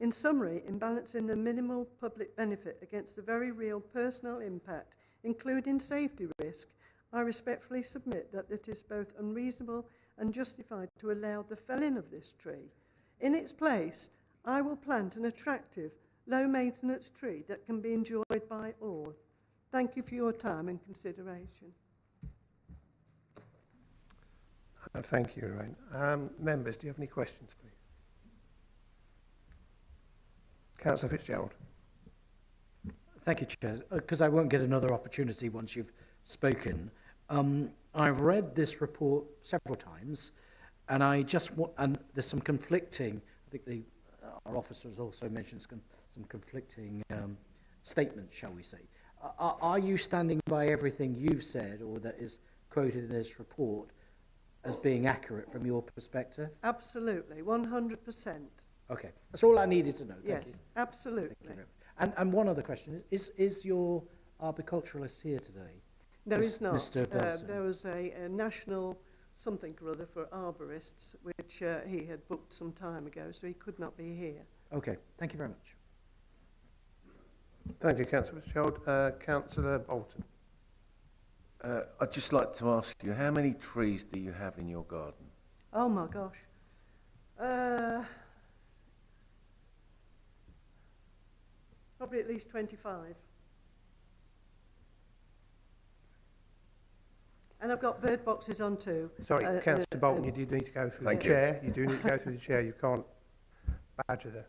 In summary, in balancing the minimal public benefit against the very real personal impact, including safety risk, I respectfully submit that it is both unreasonable and justified to allow the felling of this tree. In its place, I will plant an attractive, low-maintenance tree that can be enjoyed by all. Thank you for your time and consideration. Thank you, Lorraine. Members, do you have any questions, please? Councillor Fitzgerald. Thank you, Chair. Because I won't get another opportunity once you've spoken. I've read this report several times, and I just want, and there's some conflicting, I think our officers also mentioned some conflicting statements, shall we say. Are you standing by everything you've said, or that is quoted in this report, as being accurate from your perspective? Absolutely, 100%. Okay, that's all I needed to know. Thank you. Yes, absolutely. Thank you very much. And one other question, is your arboriculturalist here today? No, he's not. Mr. Belson? There was a national something or other for arborists, which he had booked some time ago, so he could not be here. Okay, thank you very much. Thank you, Councillor Fitzgerald. Councillor Bolton. I'd just like to ask you, how many trees do you have in your garden? Oh my gosh. Probably at least 25. And I've got bird boxes on too. Sorry, Councillor Bolton, you do need to go through the chair. You do need to go through the chair. You can't badger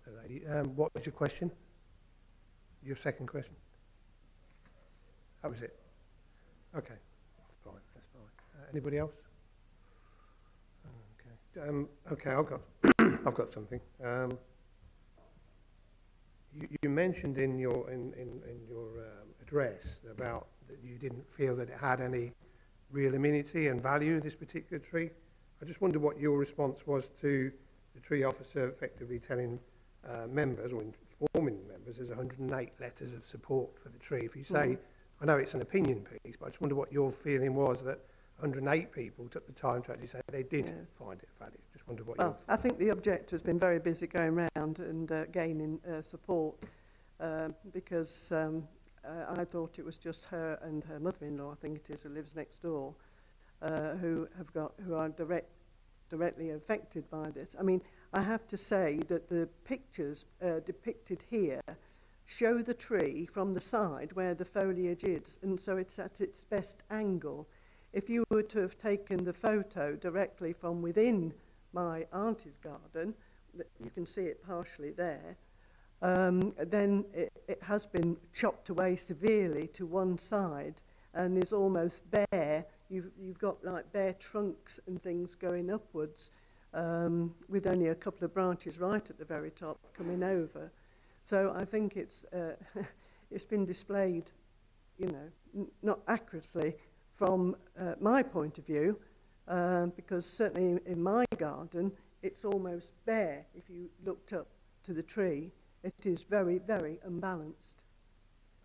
the lady. What was your question? Your second question? That was it. Okay, fine, that's fine. Anybody else? Okay, okay, I've got something. You mentioned in your address about that you didn't feel that it had any real amenity and value, this particular tree. I just wonder what your response was to the tree officer effectively telling members, or informing members, there's 108 letters of support for the tree. If you say, I know it's an opinion piece, but I just wonder what your feeling was that 108 people took the time to actually say they did find it value. Just wonder what Well, I think the objector has been very busy going round and gaining support because I thought it was just her and her mother-in-law, I think it is, who lives next door, who are directly affected by this. I mean, I have to say that the pictures depicted here show the tree from the side where the foliage is, and so it's at its best angle. If you were to have taken the photo directly from within my auntie's garden, you can see it partially there, then it has been chopped away severely to one side and is almost bare. You've got like bare trunks and things going upwards with only a couple of branches right at the very top coming over. So I think it's been displayed, you know, not accurately from my point of view, because certainly in my garden, it's almost bare. If you looked up to the tree, it is very, very unbalanced.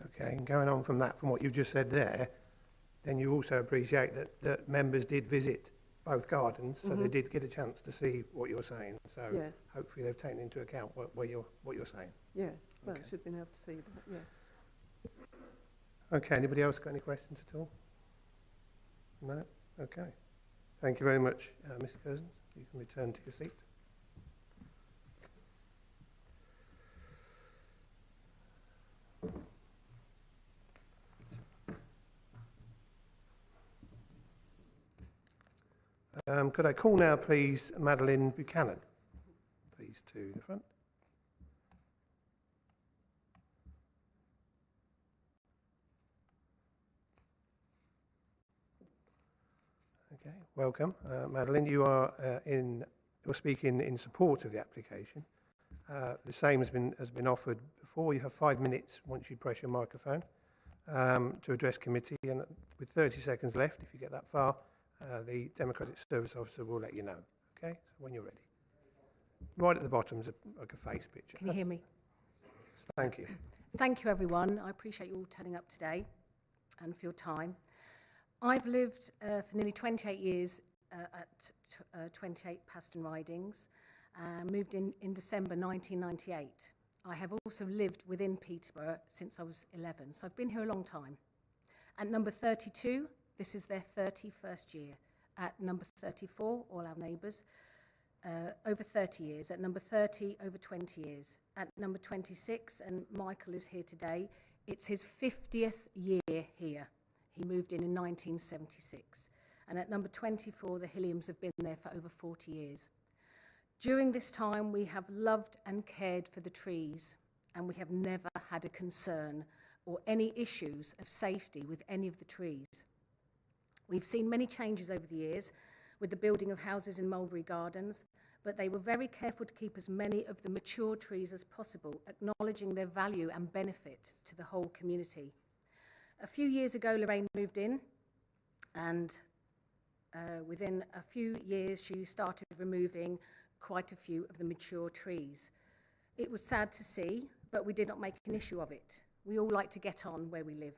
Okay, and going on from that, from what you've just said there, then you also appreciate that members did visit both gardens, so they did get a chance to see what you're saying. So hopefully they've taken into account what you're saying. Yes, well, should have been able to see that, yes. Okay, anybody else got any questions at all? No? Okay. Thank you very much, Mr. Cousins. You can return to your seat. Could I call now, please, Madeline Buchanan, please, to the front. welcome. Madeline, you're speaking in support of the application. The same has been offered before. You have 5 minutes once you press your microphone to address committee, and with 30 seconds left, if you get that far, the Democratic Service Officer will let you know. Okay, so when you're ready. Right at the bottom is like a face picture. Can you hear me? Thank you. Thank you, everyone. I appreciate you all turning up today and for your time. I've lived for nearly 28 years at 28 Paston Ridings. Moved in December 1998. I have also lived within Peterborough since I was 11, so I've been here a long time. At number 32, this is their 31st year. At number 34, all our neighbours, over 30 years. At number 30, over 20 years. At number 26, and Michael is here today, it's his 50th year here. He moved in 1976. And at number 24, the Hilliams have been there for over 40 years. During this time, we have loved and cared for the trees, and we have never had a concern or any issues of safety with any of the trees. We've seen many changes over the years with the building of houses in Mulberry Gardens, but they were very careful to keep as many of the mature trees as possible, acknowledging their value and benefit to the whole community. A few years ago, Lorraine moved in, and within a few years, she started removing quite a few of the mature trees. It was sad to see, but we did not make an issue of it. We all like to get on where we live.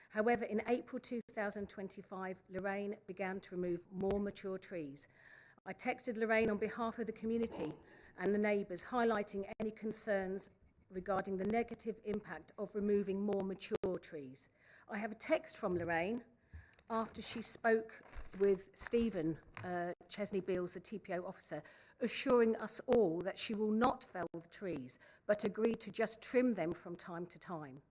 However, in April 2025, Lorraine began to remove more mature trees. I texted Lorraine on behalf of the community and the neighbours, highlighting any concerns regarding the negative impact of removing more mature trees. I have a text from Lorraine after she spoke with Stephen Chesney-Beals, the TPO officer, assuring us all that she will not fell the trees, but agreed to just trim them from time to time.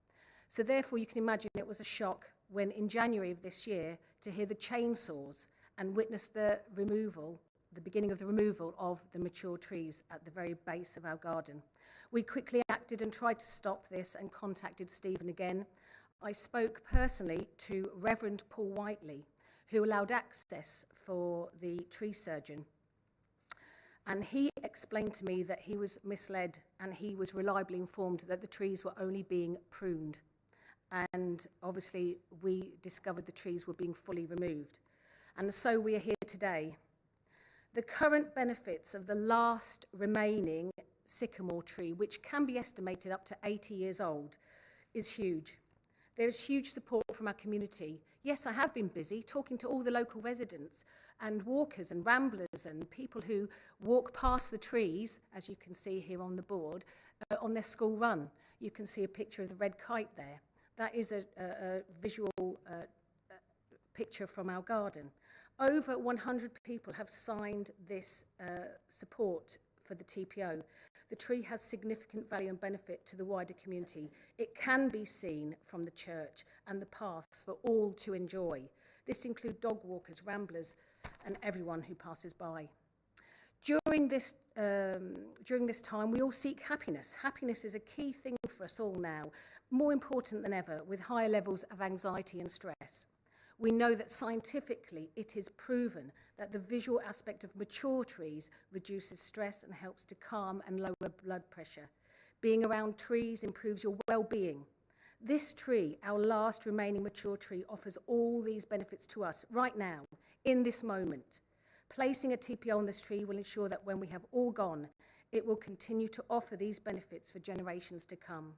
So therefore, you can imagine it was a shock when in January of this year to hear the chainsaws and witness the beginning of the removal of the mature trees at the very base of our garden. We quickly acted and tried to stop this and contacted Stephen again. I spoke personally to Reverend Paul Whiteley, who allowed access for the tree surgeon. And he explained to me that he was misled and he was reliably informed that the trees were only being pruned. And obviously we discovered the trees were being fully removed. And so we are here today. The current benefits of the last remaining sycamore tree, which can be estimated up to 80 years old, is huge. There is huge support from our community. Yes, I have been busy talking to all the local residents and walkers and ramblers and people who walk past the trees, as you can see here on the board, on their school run. You can see a picture of the red kite there. That is a visual picture from our garden. Over 100 people have signed this support for the TPO. The tree has significant value and benefit to the wider community. It can be seen from the church and the paths for all to enjoy. This includes dog walkers, ramblers, and everyone who passes by. During this time, we all seek happiness. Happiness is a key thing for us all now, more important than ever, with higher levels of anxiety and stress. We know that scientifically it is proven that the visual aspect of mature trees reduces stress and helps to calm and lower blood pressure. Being around trees improves your well-being. This tree, our last remaining mature tree, offers all these benefits to us right now, in this moment. Placing a TPO on this tree will ensure that when we have all gone, it will continue to offer these benefits for generations to come.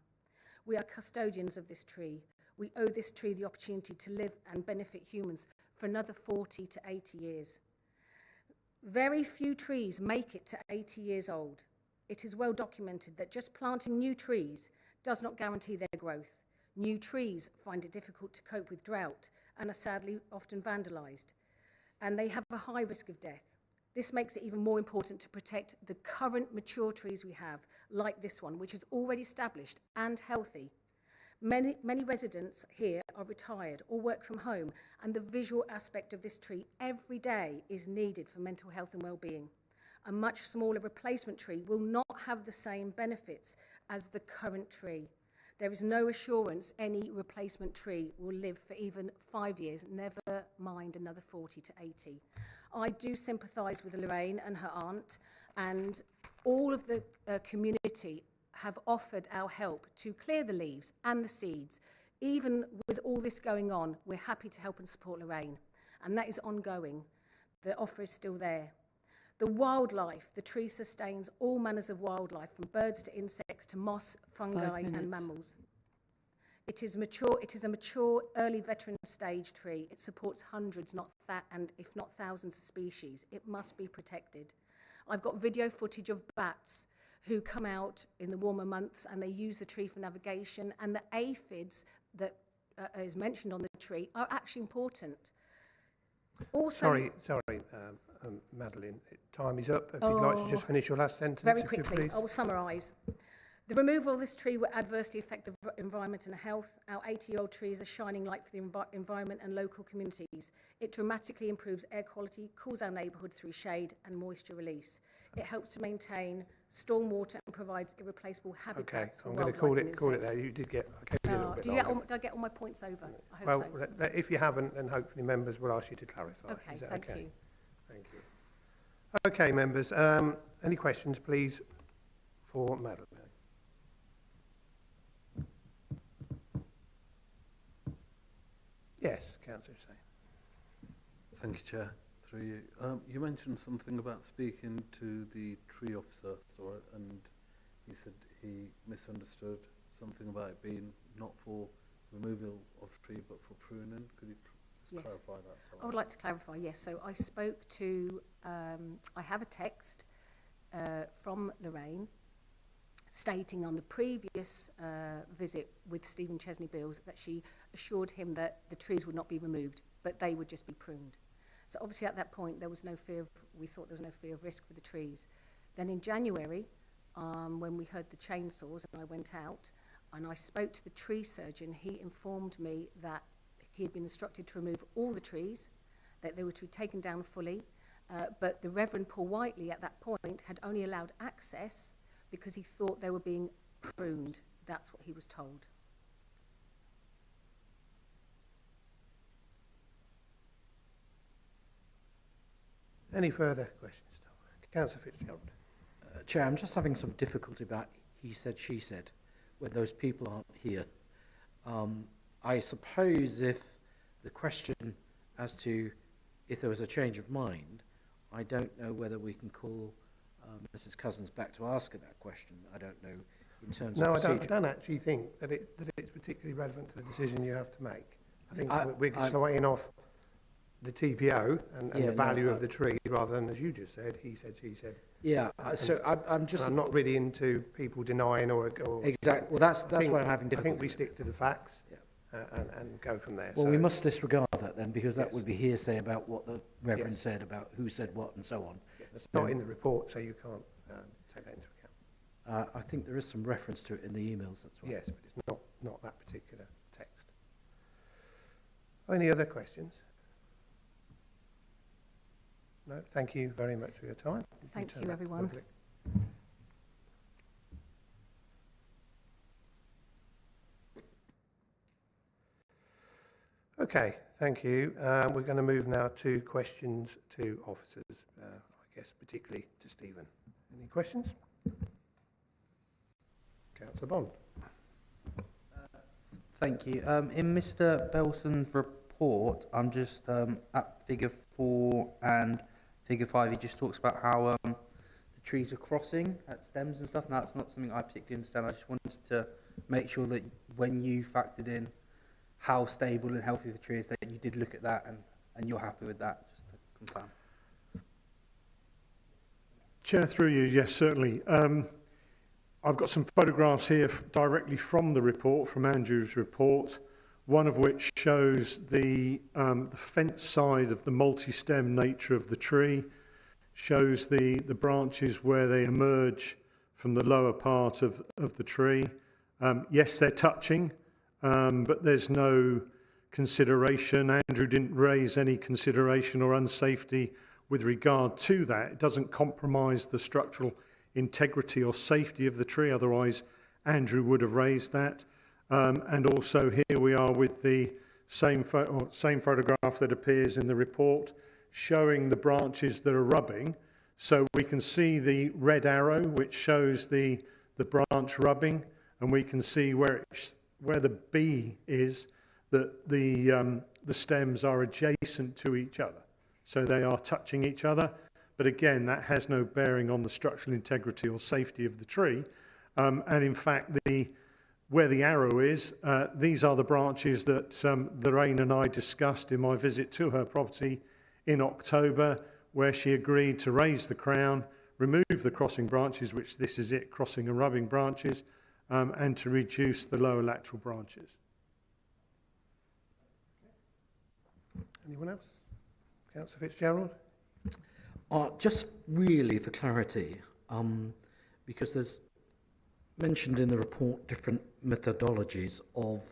We are custodians of this tree. We owe this tree the opportunity to live and benefit humans for another 40 to 80 years. Very few trees make it to 80 years old. It is well documented that just planting new trees does not guarantee their growth. New trees find it difficult to cope with drought and are sadly often vandalized, and they have a high risk of death. This makes it even more important to protect the current mature trees we have, like this one, which is already established and healthy. Many residents here are retired or work from home, and the visual aspect of this tree every day is needed for mental health and well-being. A much smaller replacement tree will not have the same benefits as the current tree. There is no assurance any replacement tree will live for even 5 years, never mind another 40 to 80. I do sympathise with Lorraine and her aunt, and all of the community have offered our help to clear the leaves and the seeds. Even with all this going on, we're happy to help and support Lorraine, and that is ongoing. The offer is still there. The wildlife, the tree sustains all manners of wildlife, from birds to insects to moss, fungi and mammals. It is a mature, early veteran stage tree. It supports hundreds, and if not thousands of species. It must be protected. I've got video footage of bats who come out in the warmer months and they use the tree for navigation, and the aphids that is mentioned on the tree are actually important. Also, Sorry, Madeline, time is up. If you'd like to just finish your last sentence. Very if you quickly, please. I will summarise. The removal of this tree will adversely affect the environment and health. Our 80-year-old tree is a shining light for the environment and local communities. It dramatically improves air quality, cools our neighbourhood through shade and moisture release. It helps to maintain stormwater and provides irreplaceable habitats for wildlife and insects. I'm going to call it there. You did get a little bit longer. Did I get all my points over? I hope Well, so. if you haven't, then hopefully members will ask you to clarify. Okay, Is that thank okay? you. Thank you. Okay, members. Any questions, please, for Madeline? Yes, Councillor Hussain. Thank you, Chair. Through you. You mentioned something about speaking to the tree officer, and he said he misunderstood something about it being not for removal of tree but for pruning. Could you just clarify that? Sorry. I would like to clarify, yes. So I spoke to, I have a text from Lorraine stating on the previous visit with Stephen Chesney-Beals that she assured him that the trees would not be removed, but they would just be pruned. So obviously at that point there was no fear we thought there was no fear of risk for the trees. Then in January, when we heard the chainsaws and I went out and I spoke to the tree surgeon, he informed me that he had been instructed to remove all the trees, that they were to be taken down fully, but the Reverend Paul Whiteley at that point had only allowed access because he thought they were being pruned. That's what he was told. Any further questions? Councillor Fitzgerald. Chair, I'm just having some difficulty about he said, she said, when those people aren't here. I suppose if the question as to if there was a change of mind, I don't know whether we can call Mrs. Cousins back to ask her that question. I don't know in terms of procedure. I don't actually think that it's particularly relevant to the decision you have to make. I think we're sliding off the TPO and the value of the tree rather than, as you just said, he said, she said. Yeah, so I'm just... I'm not really into people denying or exactly. Well, that's where I'm having difficulty. I think we stick to the facts and go from there. Well, we must disregard that then, because that would be hearsay about what the Reverend said about who said what and so on. It's not in the report, so you can't take that into account. I think there is some reference to it in the emails, that's why. Yes, but it's not that particular text. Any other questions? No, thank you very much for your time. Thank you, everyone. Okay, thank you. We're going to move now to questions to officers, I guess particularly to Stephen. Any questions? Councillor Bond. Thank you. In Mr. Belson's report, I'm just at figure 4 and figure 5. He just talks about how the trees are crossing at stems and stuff. Now, that's not something I particularly understand. I just wanted to make sure that when you factored in how stable and healthy the tree is, that you did look at that and you're happy with that, just to confirm. Chair, through you, yes, certainly. I've got some photographs here directly from the report, from Andrew's report, one of which shows the fence side of the multi-stem nature of the tree, shows the branches where they emerge from the lower part of the tree. Yes, they're touching, but there's no consideration. Andrew didn't raise any consideration or unsafety with regard to that. It doesn't compromise the structural integrity or safety of the tree, otherwise Andrew would have raised that. And also here we are with the same photograph that appears in the report showing the branches that are rubbing. So we can see the red arrow which shows the branch rubbing, and we can see where the B is, that the stems are adjacent to each other. So they are touching each other. But again, that has no bearing on the structural integrity or safety of the tree. And in fact, where the arrow is, these are the branches that Lorraine and I discussed in my visit to her property in October, where she agreed to raise the crown, remove the crossing branches, which this is it, crossing and rubbing branches, and to reduce the lower lateral branches. Anyone else? Councillor Fitzgerald? Just really for clarity, because there's mentioned in the report different methodologies of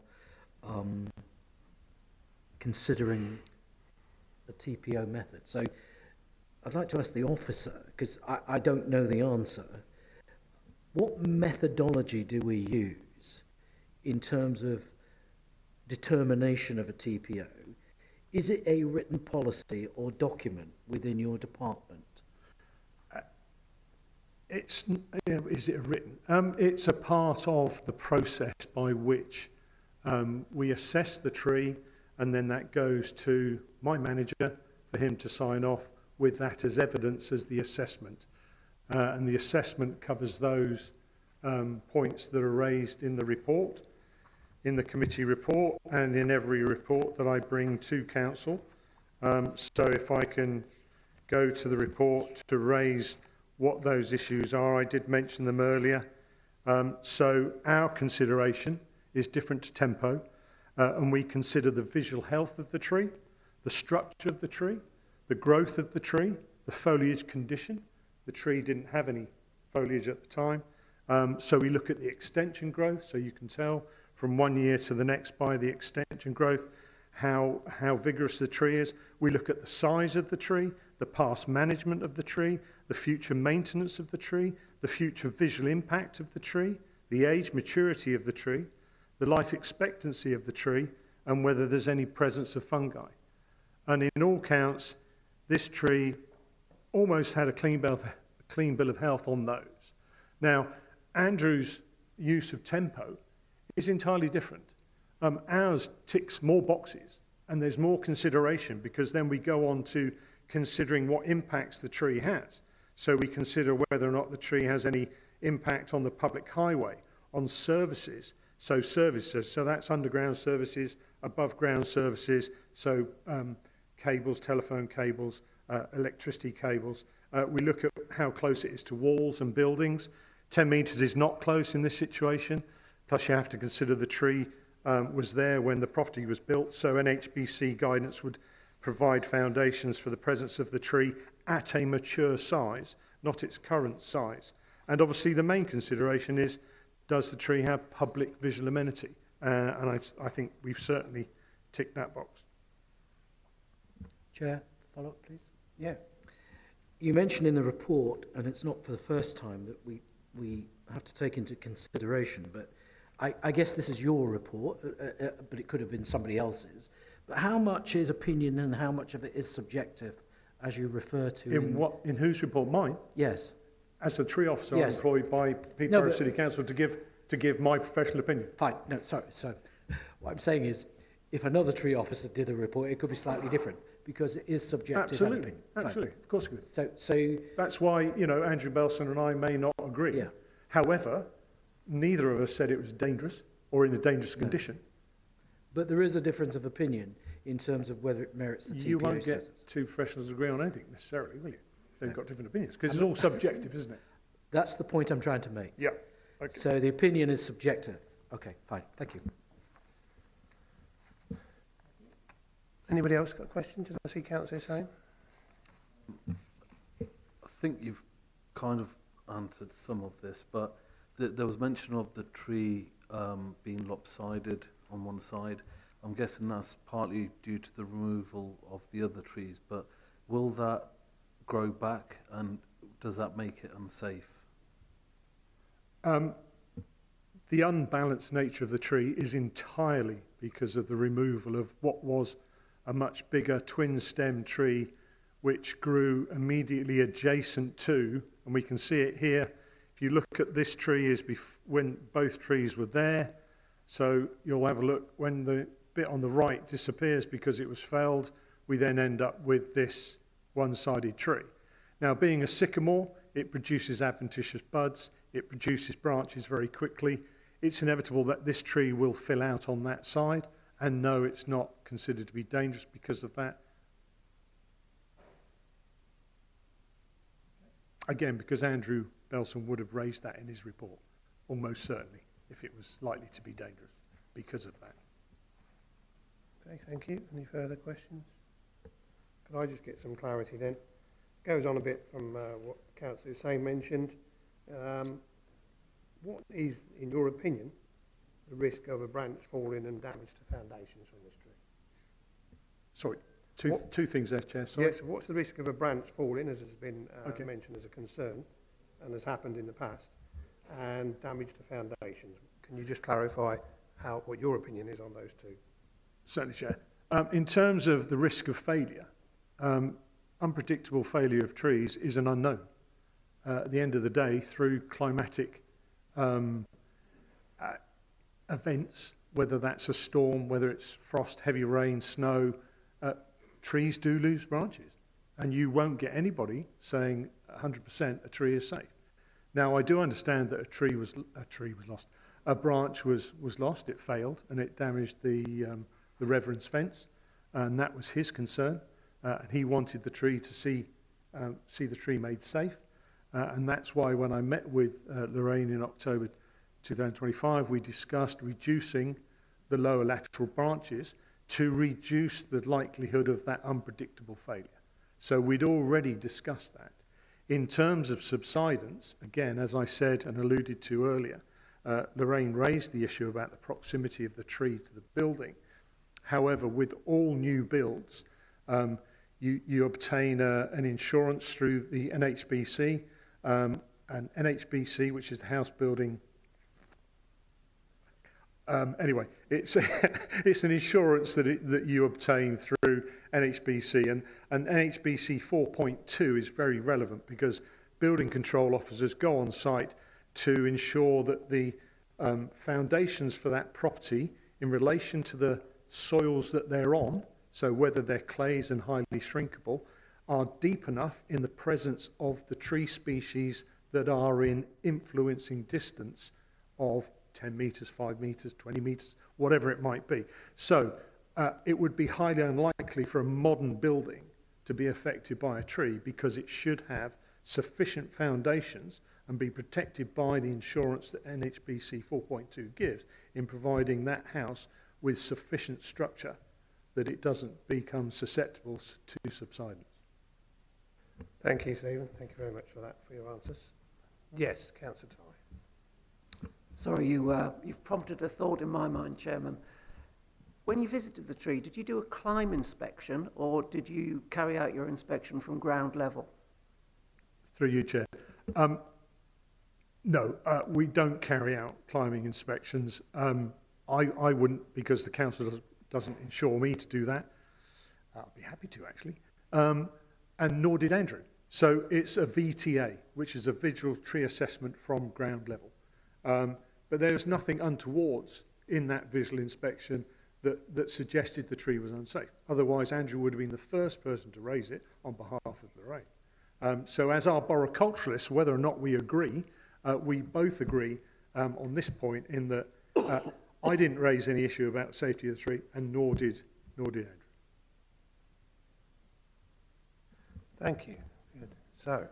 considering the TPO method. So I'd like to ask the officer, because I don't know the answer, what methodology do we use in terms of determination of a TPO? Is it a written policy or document within your department? Is it written? It's a part of the process by which we assess the tree, and then that goes to my manager for him to sign off with that as evidence as the assessment. And the assessment covers those points that are raised in the report, in the committee report, and in every report that I bring to council. So if I can go to the report to raise what those issues are, I did mention them earlier. So our consideration is different to Tempo, and we consider the visual health of the tree, the structure of the tree, the growth of the tree, the foliage condition. The tree didn't have any foliage at the time. So we look at the extension growth, so you can tell from one year to the next by the extension growth how vigorous the tree is. We look at the size of the tree, the past management of the tree, the future maintenance of the tree, the future visual impact of the tree, the age maturity of the tree, the life expectancy of the tree, and whether there's any presence of fungi. And in all counts, this tree almost had a clean bill of health on those. Now, Andrew's use of Tempo is entirely different. Ours ticks more boxes, and there's more consideration, because then we go on to considering what impacts the tree has. So we consider whether or not the tree has any impact on the public highway, on services. So services, so that's underground services, above ground services, so cables, telephone cables, electricity cables. We look at how close it is to walls and buildings. 10 metres is not close in this situation. Plus you have to consider the tree was there when the property was built. So NHBC guidance would provide foundations for the presence of the tree at a mature size, not its current size. And obviously the main consideration is, does the tree have public visual amenity? And I think we've certainly ticked that box. Chair, follow up, please. Yeah. You mentioned in the report, and it's not for the first time, that we have to take into consideration, but I guess this is your report, but it could have been somebody else's. But how much is opinion and how much of it is subjective, as you refer to? In whose report? Mine? Yes. As the tree officer, Yes. I'm employed by Peterborough City Council to give my professional opinion. Fine. No, sorry. So what I'm saying is, if another tree officer did a report, it could be slightly different, because it is subjective. Absolutely, opinion. Fine. absolutely, of course it would. So that's why, Andrew Belson and I may not agree. Yeah. However, neither of us said it was dangerous or in a dangerous condition. But there is a difference of opinion in terms of whether it merits the TPO You won't status. get two professionals agree on anything necessarily, will you? They've got different opinions, because it's all subjective, isn't it? That's the point I'm trying to make. Yeah. Okay. So the opinion is subjective. Okay, fine. Thank you. Anybody else got a question? Did I see Councillor saying? I think you've kind of answered some of this, but there was mention of the tree being lopsided on one side. I'm guessing that's partly due to the removal of the other trees, but will that grow back, and does that make it unsafe? The unbalanced nature of the tree is entirely because of the removal of what was a much bigger twin-stem tree which grew immediately adjacent to, and we can see it here. If you look at this tree, is when both trees were there. So you'll have a look when the bit on the right disappears because it was felled, we then end up with this one-sided tree. Now, being a sycamore, it produces adventitious buds, it produces branches very quickly. It's inevitable that this tree will fill out on that side, and no, it's not considered to be dangerous because of that. Again, because Andrew Belson would have raised that in his report, almost certainly, if it was likely to be dangerous because of that. Okay, thank you. Any further questions? Can I just get some clarity then? Goes on a bit from what Councillor Hussain mentioned. What is, in your opinion, the risk of a branch falling and damage to foundations from this tree? Sorry, two things there, Chair. Sorry. Yes, what's the risk of a branch falling, as has been mentioned as a concern, and has happened in the past, and damage to foundations? Can you just clarify what your opinion is on those two? Certainly, Chair. In terms of the risk of failure, unpredictable failure of trees is an unknown. At the end of the day, through climatic events, whether that's a storm, whether it's frost, heavy rain, snow, trees do lose branches. And you won't get anybody saying 100% a tree is safe. Now, I do understand that a branch was lost, it failed, and it damaged the Reverend's fence, and that was his concern. And he wanted the tree to see the tree made safe. And that's why when I met with Lorraine in October 2025, we discussed reducing the lower lateral branches to reduce the likelihood of that unpredictable failure. So we'd already discussed that. In terms of subsidence, again, as I said and alluded to earlier, Lorraine raised the issue about the proximity of the tree to the building. However, with all new builds, you obtain an insurance through the NHBC, and NHBC, which is the house building. Anyway, it's it's an insurance that you obtain through NHBC, and NHBC 4.2 is very relevant because building control officers go on site to ensure that the foundations for that property in relation to the soils that they're on, so whether they're clays and highly shrinkable, are deep enough in the presence of the tree species that are in influencing distance of 10 metres, 5 metres, 20 metres, whatever it might be. So it would be highly unlikely for a modern building to be affected by a tree because it should have sufficient foundations and be protected by the insurance that NHBC 4.2 gives in providing that house with sufficient structure that it doesn't become susceptible to subsidence. Thank you, Stephen. Thank you very much for your answers. Yes, Councillor Ty. Sorry, you've prompted a thought in my mind, Chairman. When you visited the tree, did you do a climb inspection or did you carry out your inspection from ground level? Through you, Chair. No, we don't carry out climbing inspections. I wouldn't, because the council doesn't insure me to do that. I'll be happy to, actually. And nor did Andrew. So it's a VTA, which is a visual tree assessment from ground level. But there's nothing untowards in that visual inspection that suggested the tree was unsafe. Otherwise, Andrew would have been the first person to raise it on behalf of Lorraine. So as our boroculturists, whether or not we agree, we both agree on this point in that I didn't raise any issue about the safety of the tree, and nor did Andrew. Thank you. Good. So,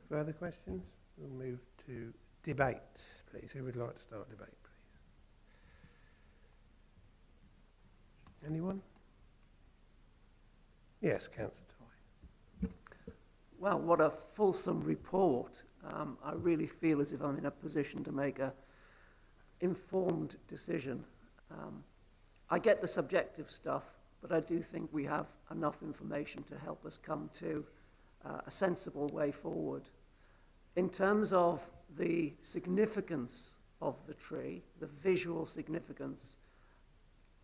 further questions? We'll move to debate, please. Who would like to start debate, please? Anyone? Yes, Councillor Toy. Well, what a fulsome report. I really feel as if I'm in a position to make a informed decision. I get the subjective stuff, but I do think we have enough information to help us come to a sensible way forward. In terms of the significance of the tree, the visual significance.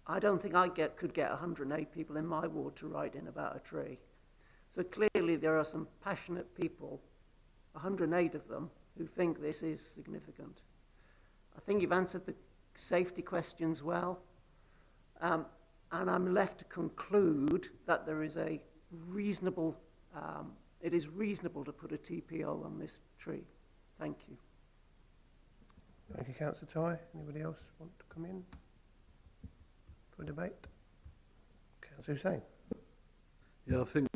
I don't think could get 108 people in my ward to write in about a tree. So clearly there are some passionate people, 108 of them, who think this is significant. I think you've answered the safety questions well. And I'm left to conclude that there is a reasonable, it is reasonable to put a TPO on this tree. Thank you. Thank you, Councillor Ty. Anybody else want to come in for debate? Councillor Hussain. Yeah, I think,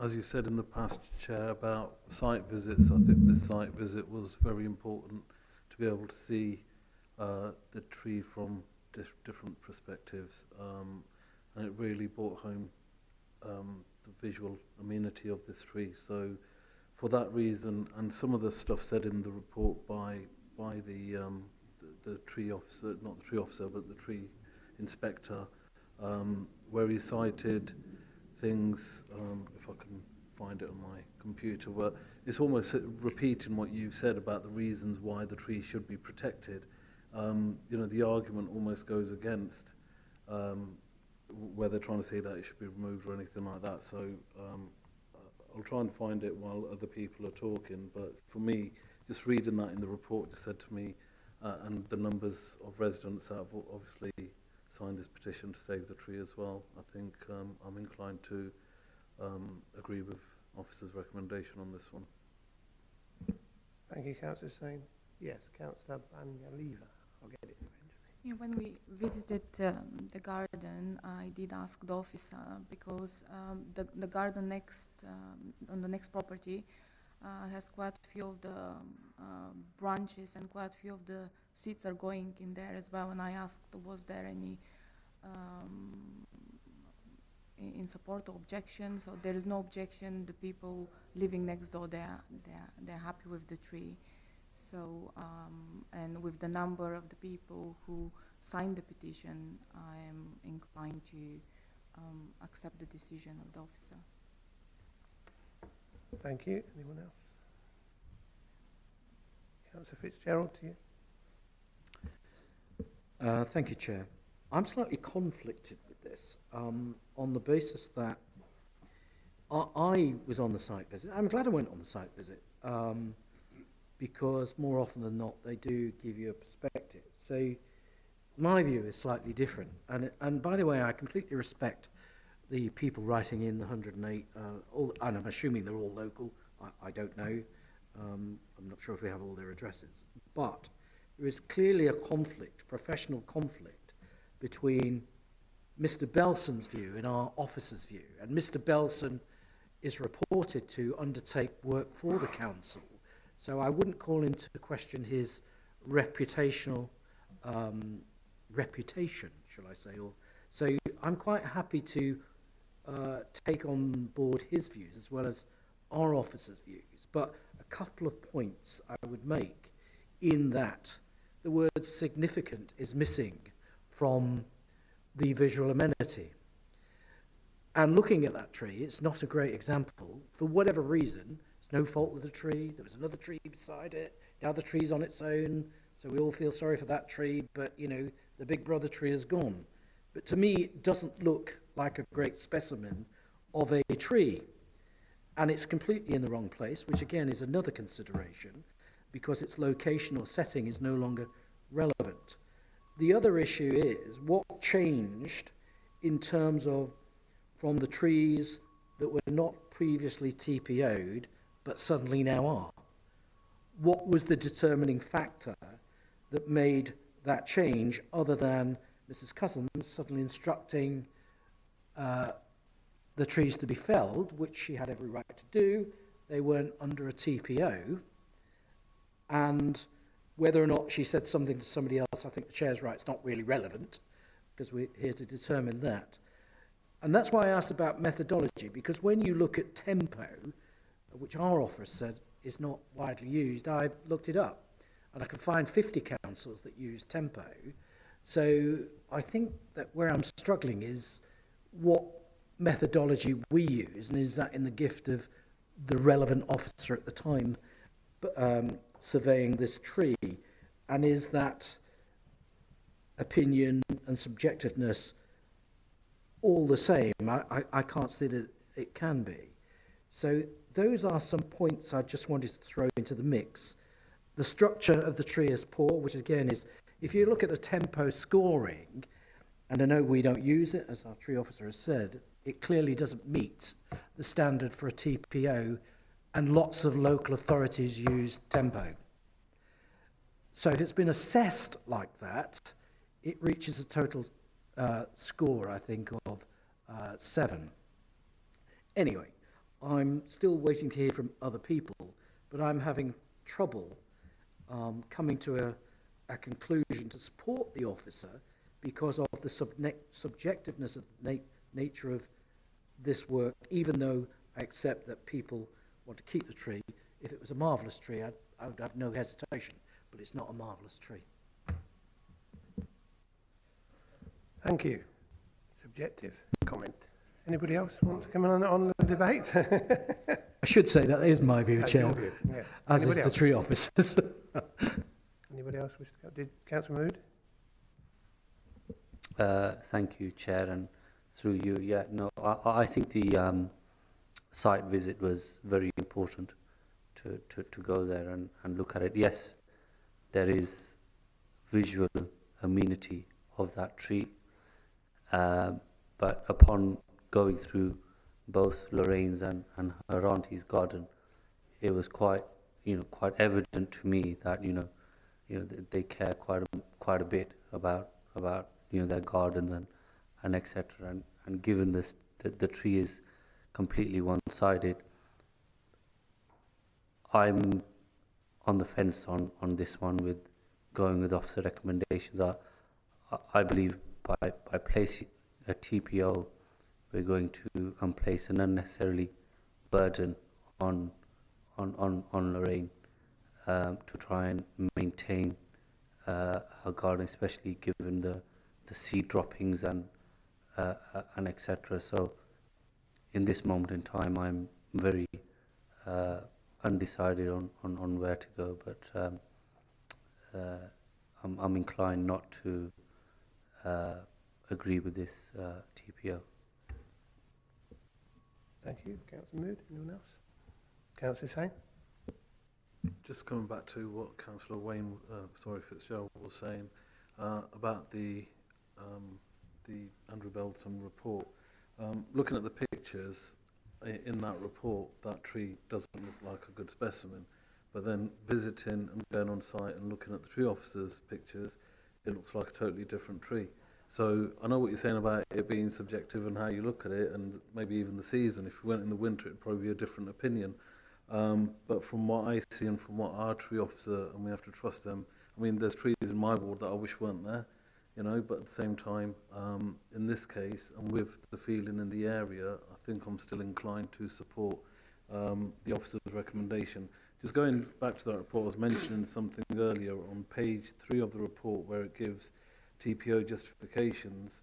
as you said in the past, Chair, about site visits, I think this site visit was very important to be able to see the tree from different perspectives, and it really brought home the visual amenity of this tree. So for that reason, and some of the stuff said in the report by the tree officer, not the tree officer, but the tree inspector, where he cited things, if I can find it on my computer, but it's almost repeating what you've said about the reasons why the tree should be protected. You know, the argument almost goes against where they're trying to say that it should be removed or anything like that. So I'll try and find it while other people are talking. But for me, just reading that in the report just said to me, and the numbers of residents that have obviously signed this petition to save the tree as well, I think I'm inclined to agree with Officer's recommendation on this one. Thank you, Councillor Hussain. Yes, Councillor Banyaliva. I'll get it eventually. Yeah, when we visited the garden, I did ask the officer because the garden next on the next property has quite a few of the branches and quite a few of the seeds are going in there as well. And I asked, was there any in support or objection? So there is no objection. The people living next door, they're happy with the tree. So and with the number of the people who signed the petition, I am inclined to accept the decision of the officer. Thank you. Anyone else? Councillor Fitzgerald, to you. Thank you, Chair. I'm slightly conflicted with this on the basis that I was on the site visit. I'm glad I went on the site visit because more often than not they do give you a perspective. So my view is slightly different. And by the way, I completely respect the people writing in the 108, and I'm assuming they're all local. I don't know. I'm not sure if we have all their addresses. But there is clearly a conflict, professional conflict, between Mr. Belson's view and our officer's view. And Mr. Belson is reported to undertake work for the council. So I wouldn't call into question his reputational reputation, shall I say. So I'm quite happy to take on board his views as well as our officer's views. But a couple of points I would make in that the word significant is missing from the visual amenity. And looking at that tree, it's not a great example. For whatever reason, it's no fault with the tree. There was another tree beside it. Now the tree's on its own, so we all feel sorry for that tree, but, you know, the big brother tree is gone. But to me, it doesn't look like a great specimen of a tree. And it's completely in the wrong place, which again is another consideration, because its location or setting is no longer relevant. The other issue is what changed in terms of from the trees that were not previously TPO'd, but suddenly now are. What was the determining factor that made that change, other than Mrs. Cousins suddenly instructing the trees to be felled, which she had every right to do? They weren't under a TPO. And whether or not she said something to somebody else, I think the Chair's right, it's not really relevant, because we're here to determine that. And that's why I asked about methodology, because when you look at tempo, which our office said is not widely used, I looked it up, and I could find 50 councils that use tempo. So I think that where I'm struggling is what methodology we use, and is that in the gift of the relevant officer at the time surveying this tree? And is that opinion and subjectiveness all the same? I can't see that it can be. So those are some points I just wanted to throw into the mix. The structure of the tree is poor, which again is, if you look at the tempo scoring, and I know we don't use it, as our tree officer has said, it clearly doesn't meet the standard for a TPO, and lots of local authorities use tempo. So if it's been assessed like that, it reaches a total score, I think, of 7. Anyway, I'm still waiting to hear from other people, but I'm having trouble coming to a conclusion to support the officer because of the subjectiveness of the nature of this work, even though I accept that people want to keep the tree. If it was a marvellous tree, I would have no hesitation, but it's not a marvellous tree. Thank you. Subjective comment. Anybody else want to come on the debate? I should say that is my view, That's Chair, your view, yeah. as Anybody is else? the tree officers. Anybody else wish to go? Did Councillor Mood? Thank you, Chair, and through you. Yeah, no, I think the site visit was very important to go there and look at it. Yes, there is visual amenity of that tree, but upon going through both Lorraine's and her auntie's garden, it was quite evident to me that they care quite a bit about their gardens and etc. And given this the tree is completely one-sided, I'm on the fence on this one with going with officer recommendations. I believe by placing a TPO, we're going to place an unnecessarily burden on Lorraine to try and maintain her garden, especially given the seed droppings and etc. So in this moment in time, I'm very undecided on where to go, but I'm inclined not to agree with this TPO. Thank you. Councillor Mood. Anyone else? Councillor Hussain? Just coming back to what Councillor Fitzgerald was saying about the Andrew Belton report. Looking at the pictures in that report, that tree doesn't look like a good specimen. But then visiting and going on site and looking at the tree officer's pictures, it looks like a totally different tree. So I know what you're saying about it being subjective and how you look at it, and maybe even the season. If we went in the winter, it'd probably be a different opinion. But from what I see and from what our tree officer, and we have to trust them, I mean, there's trees in my ward that I wish weren't there, but at the same time, in this case, and with the feeling in the area, I think I'm still inclined to support the officer's recommendation. Just going back to that report, I was mentioning something earlier on page 3 of the report where it gives TPO justifications.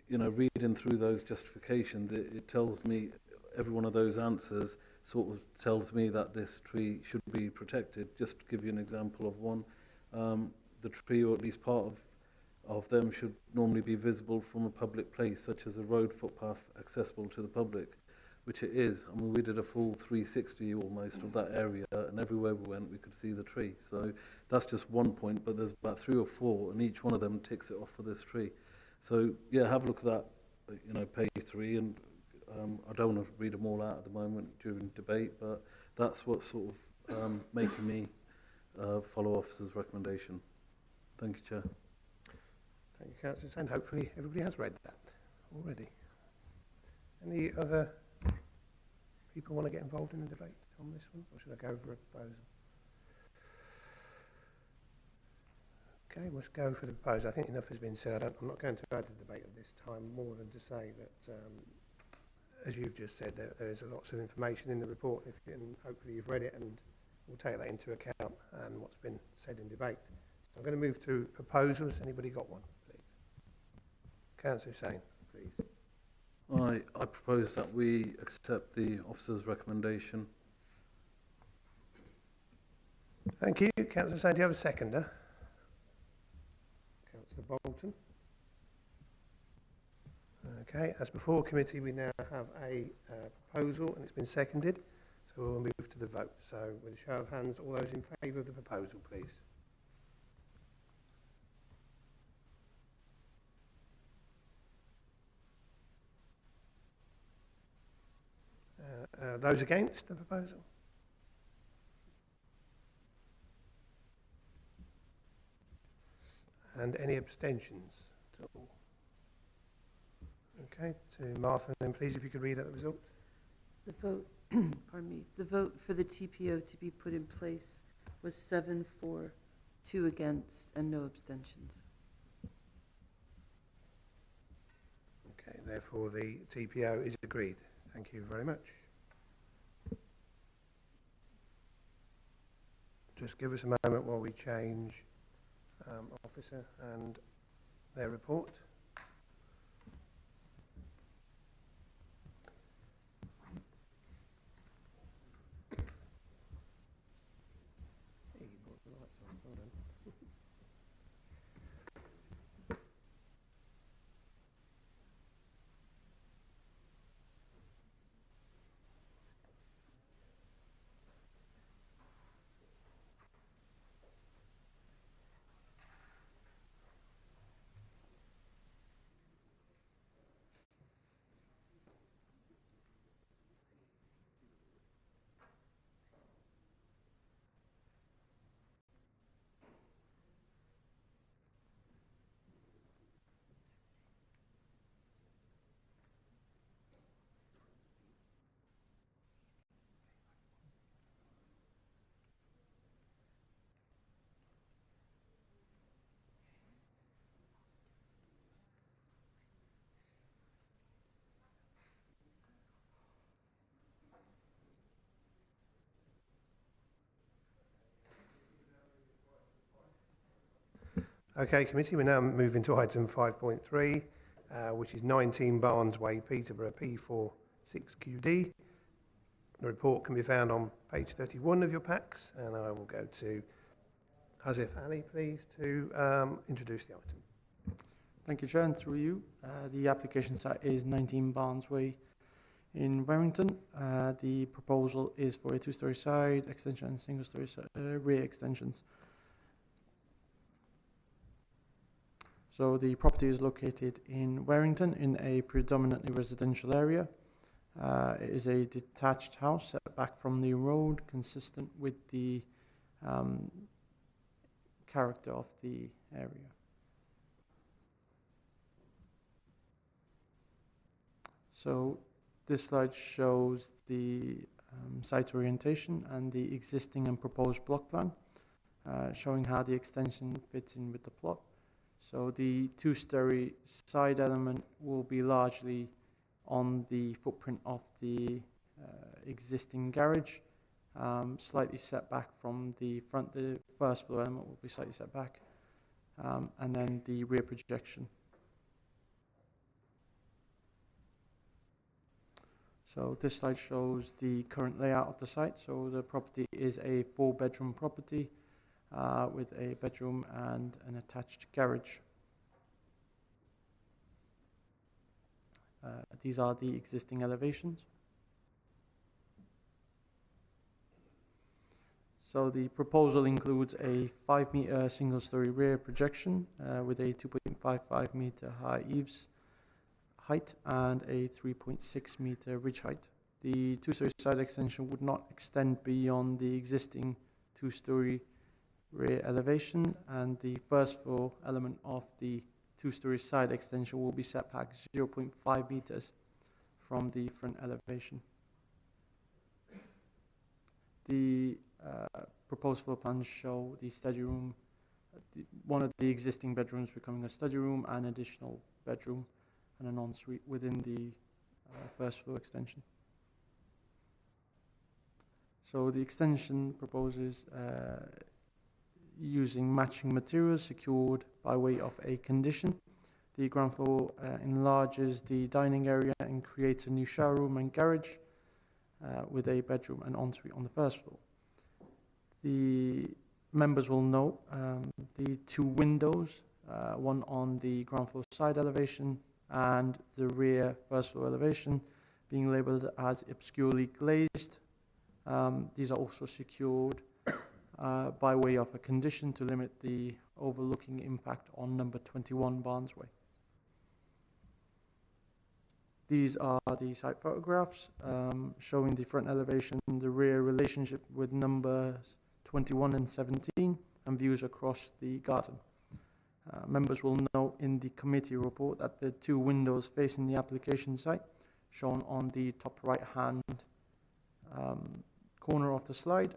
Reading through those justifications, it tells me, every one of those answers sort of tells me that this tree should be protected. Just to give you an example of one, the tree, or at least part of them, should normally be visible from a public place, such as a road, footpath, accessible to the public, which it is. I mean, we did a full 360 almost of that area, and everywhere we went, we could see the tree. So that's just one point, but there's about 3 or 4, and each one of them ticks it off for this tree. So yeah, have a look at that, page 3, and I don't want to read them all out at the moment during debate, but that's what's sort of making me follow officer's recommendation. Thank you, Chair. Thank you, Councillor Hussain. Hopefully everybody has read that already. Any other people want to get involved in the debate on this one, or should I go for a proposal? Okay, let's go for the proposal. I think enough has been said. I'm not going to add to the debate at this time, more than to say that, as you've just said, there is lots of information in the report, and hopefully you've read it, and we'll take that into account and what's been said in debate. So I'm going to move to proposals. Anybody got one, please? Councillor Hussain, please. I propose that we accept the officer's recommendation. Thank you. Councillor Say, do you have a seconder? Councillor Bolton. Okay, as before committee, we now have a proposal and it's been seconded. So we'll move to the vote. So with a show of hands, all those in favour of the proposal, please. Those against the proposal? And any abstentions at all? Okay, to Martha then please, if you could read out the result. The vote, pardon me, the vote for the TPO to be put in place was 7 for, 2 against, and no abstentions. Okay, therefore the TPO is agreed. Thank you very much. Just give us a moment while we change officer and their report. Okay, committee, we're now moving to item 5.3, which is 19 Barnes Way, Peterborough, P46QD. The report can be found on page 31 of your packs, and I will go to Asif Ali, please, to introduce the item. Thank you, Chair, and through you. The application site is 19 Barnes Way in Warrington. The proposal is for a two-storey side extension and single-storey rear extensions. So the property is located in Warrington in a predominantly residential area. It is a detached house set back from the road, consistent with the character of the area. So this slide shows the site orientation and the existing and proposed block plan, showing how the extension fits in with the plot. So the two-storey side element will be largely on the footprint of the existing garage, slightly set back from the front. The first floor element will be slightly set back, and then the rear projection. So this slide shows the current layout of the site. So the property is a 4-bedroom property with a bedroom and an attached garage. These are the existing elevations. So the proposal includes a 5-meter single-story rear projection with a 2.55 meter high eaves height and a 3.6 meter ridge height. The two-story side extension would not extend beyond the existing two-story rear elevation, and the first floor element of the two-story side extension will be set back 0.5 meters from the front elevation. The proposed floor plans show the study room, one of the existing bedrooms becoming a study room, an additional bedroom and an ensuite within the first floor extension. So the extension proposes using matching materials secured by way of a condition. The ground floor enlarges the dining area and creates a new shower room and garage with a bedroom and ensuite on the first floor. The members will note the two windows, one on the ground floor side elevation and the rear first floor elevation, being labelled as obscurely glazed. These are also secured by way of a condition to limit the overlooking impact on number 21 Barnes Way. These are the site photographs showing the front elevation, the rear relationship with numbers 21 and 17, and views across the garden. Members will note in the committee report that the two windows facing the application site, shown on the top right hand corner of the slide,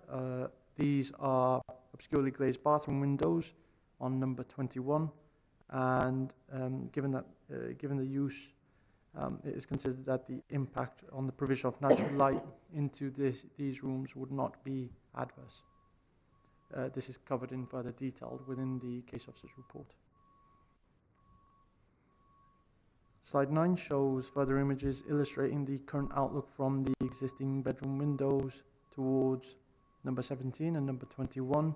these are obscurely glazed bathroom windows on number 21, and given the use, it is considered that the impact on the provision of natural light into these rooms would not be adverse. This is covered in further detail within the case officer's report. Slide 9 shows further images illustrating the current outlook from the existing bedroom windows towards number 17 and number 21,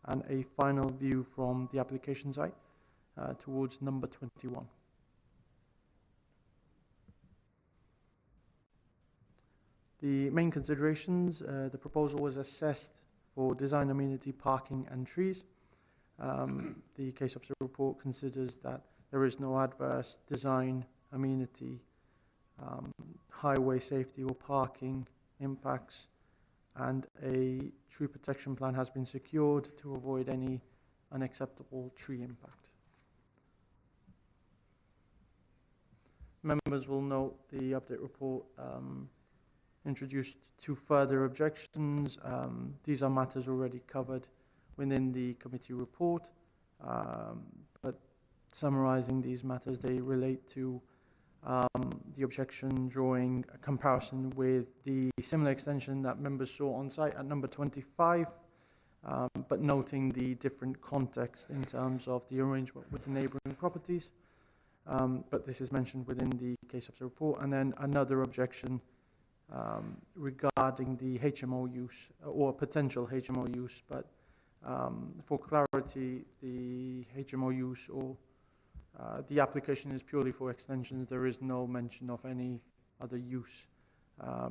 and a final view from the application site towards number 21. The main considerations, the proposal was assessed for design, amenity, parking and trees. The case officer report considers that there is no adverse design, amenity, highway safety or parking impacts, and a tree protection plan has been secured to avoid any unacceptable tree impact. Members will note the update report introduced two further objections. These are matters already covered within the committee report, but summarizing these matters, they relate to the objection drawing a comparison with the similar extension that members saw on site at number 25, but noting the different context in terms of the arrangement with the neighbouring properties. But this is mentioned within the case officer report. And then another objection regarding the HMO use or potential HMO use, but for clarity, the HMO use or the application is purely for extensions. There is no mention of any other use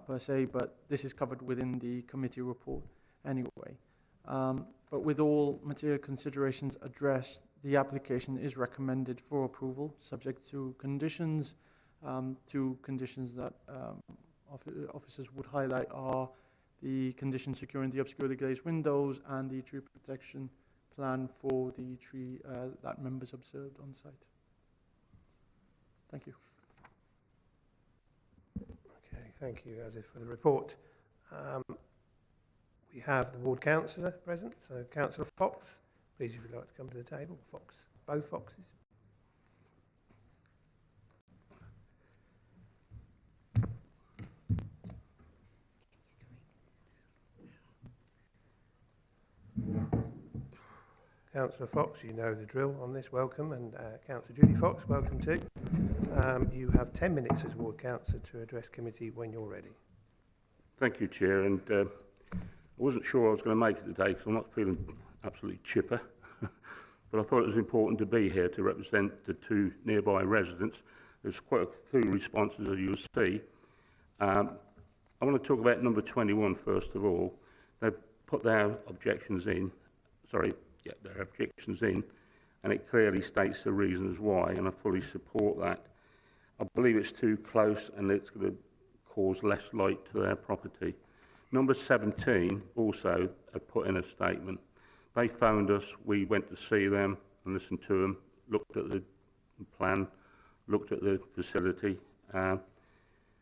per se, but this is covered within the committee report anyway. But with all material considerations addressed, the application is recommended for approval, subject to conditions. Two conditions that officers would highlight are the conditions securing the obscurely glazed windows and the tree protection plan for the tree that members observed on site. Thank you. Okay, thank you, Azif, for the report. We have the ward councillor present, so Councillor Fox, please, if you'd like to come to the table. Fox, both Foxes. Councillor Fox, you know the drill on this, welcome, and Councillor Judy Fox, welcome too. You have 10 minutes as ward councillor to address committee when you're ready. Thank you, Chair, and I wasn't sure I was going to make it today because I'm not feeling absolutely chipper, but I thought it was important to be here to represent the two nearby residents. There's quite a few responses, as you'll see. I want to talk about number 21 first of all. They've put their objections in, their objections in, and it clearly states the reasons why, and I fully support that. I believe it's too close and it's going to cause less light to their property. Number 17 also have put in a statement. They phoned us, we went to see them and listened to them, looked at the plan, looked at the facility, and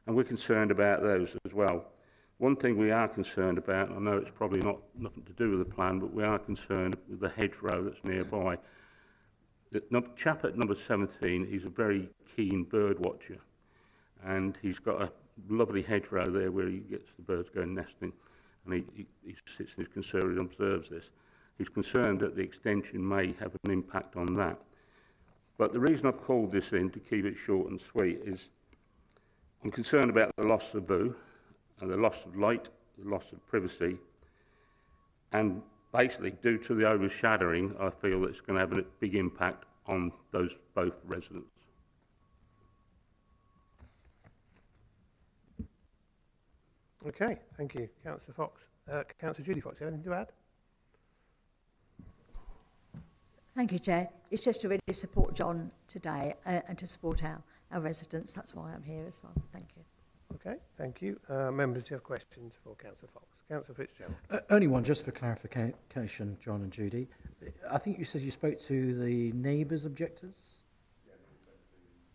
we're concerned about those as well. One thing we are concerned about, and I know it's probably nothing to do with the plan, but we are concerned with the hedgerow that's nearby. The chap at number 17, he's a very keen bird watcher, and he's got a lovely hedgerow there where he gets the birds going nesting, and he sits in his conservatory and observes this. He's concerned that the extension may have an impact on that. But the reason I've called this in, to keep it short and sweet, is I'm concerned about the loss of view, and the loss of light, the loss of privacy, and basically, due to the overshadowing, I feel that it's going to have a big impact on those both residents. Okay, thank you, Councillor Fox. Councillor Judy Fox, anything to add? Thank you, Chair. It's just to really support John today and to support our residents. That's why I'm here as well. Thank you. Okay, thank you. Members, do you have questions for Councillor Fox? Councillor Fitzgerald. Only one, just for clarification, John and Judy. I think you said you spoke to the neighbours' objectors?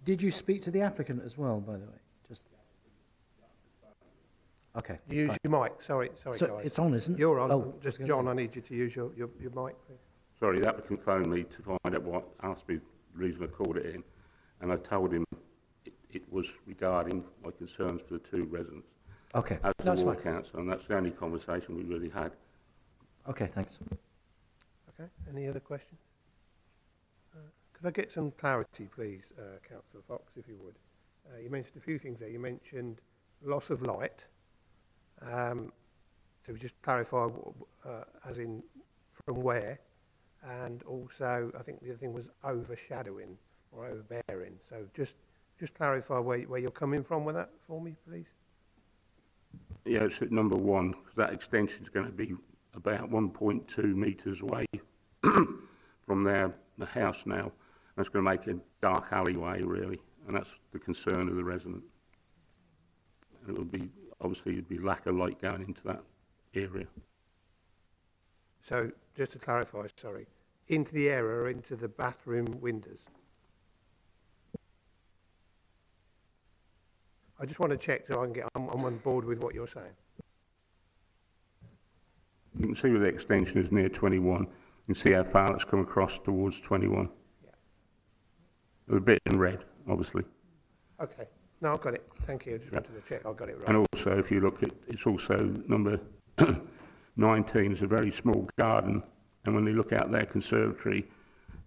Did you speak to the applicant as well, by the way? Just. Okay. Use fine. your mic. Sorry, So guys. it's on, isn't it? You're on. Oh, Just, okay. John, I need you to use your mic, please. Sorry, the applicant phoned me to find out what, asked me the reason I called it in, and I told him it was regarding my concerns for the two residents. Okay, as the that's ward fine. council, and that's the only conversation we really had. Okay, thanks. Okay, any other questions? Could I get some clarity, please, Councillor Fox, if you would? You mentioned a few things there. You mentioned loss of light. So just clarify, as in from where, and also I think the other thing was overshadowing or overbearing. So just clarify where you're coming from with that for me, please. Yeah, it's at number one, because that extension is going to be about 1.2 metres away from the house now. And it's going to make a dark alleyway, really, and that's the concern of the resident. And it would be, obviously, it'd be lack of light going into that area. So just to clarify, sorry, into the area or into the bathroom windows? I just want to check so I can get, I'm on board with what you're saying. You can see where the extension is near 21. You can see how far it's come across towards 21. Yeah. A bit in red, obviously. Okay. No, I've got it. Thank you. I just wanted to check I got it right. And also, if you look at, it's also number 19 is a very small garden, and when they look out their conservatory,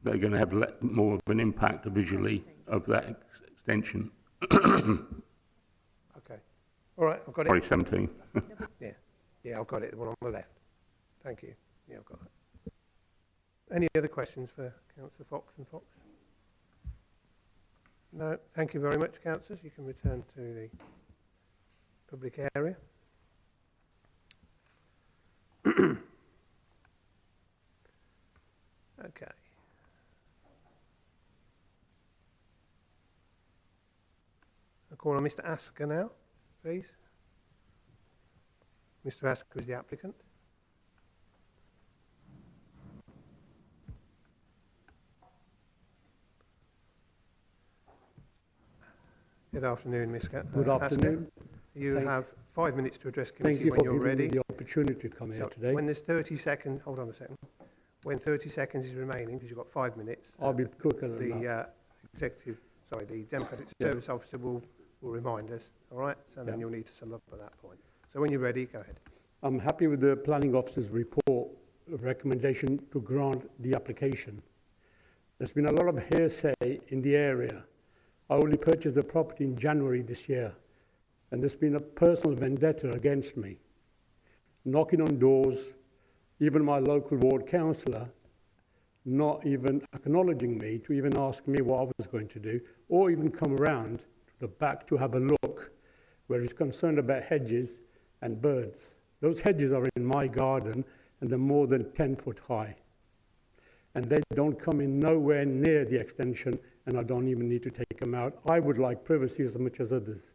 they're going to have more of an impact visually of that extension. Okay. All right, I've got Sorry, it. 17. Yeah, I've got it, the one on the left. Thank you. Yeah, I've got that. Any other questions for Councillor Fox and Fox? No, thank you very much, councillors. You can return to the public area. Okay. I'll call on Mr. Asker now, please. Mr. Asker is the applicant. Good afternoon, Ms. Good afternoon. You have 5 minutes to address Thank committee you when for you're giving ready. me the opportunity to come here today. When there's 30 seconds, hold on a second. When 30 seconds is remaining, because you've got 5 minutes, I'll be quicker than that. The Democratic Service Officer will remind us, all right? So then you'll need to sum up at that point. So when you're ready, go ahead. I'm happy with the Planning Officer's report of recommendation to grant the application. There's been a lot of hearsay in the area. I only purchased the property in January this year, and there's been a personal vendetta against me. Knocking on doors, even my local ward councillor not even acknowledging me to even ask me what I was going to do, or even come around to the back to have a look, where he's concerned about hedges and birds. Those hedges are in my garden, and they're more than 10 foot high. And they don't come in nowhere near the extension, and I don't even need to take them out. I would like privacy as much as others.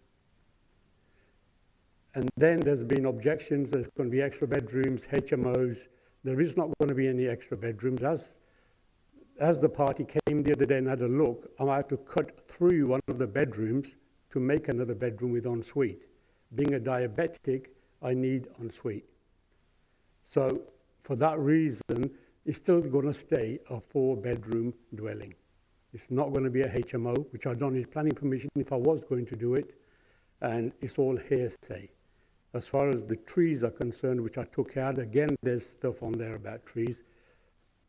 And then there's been objections, there's going to be extra bedrooms, HMOs. There is not going to be any extra bedrooms. As the party came the other day and had a look, I might have to cut through one of the bedrooms to make another bedroom with ensuite. Being a diabetic, I need ensuite. So for that reason, it's still going to stay a 4-bedroom dwelling. It's not going to be a HMO, which I don't need planning permission if I was going to do it, and it's all hearsay. As far as the trees are concerned, which I took out, again, there's stuff on there about trees.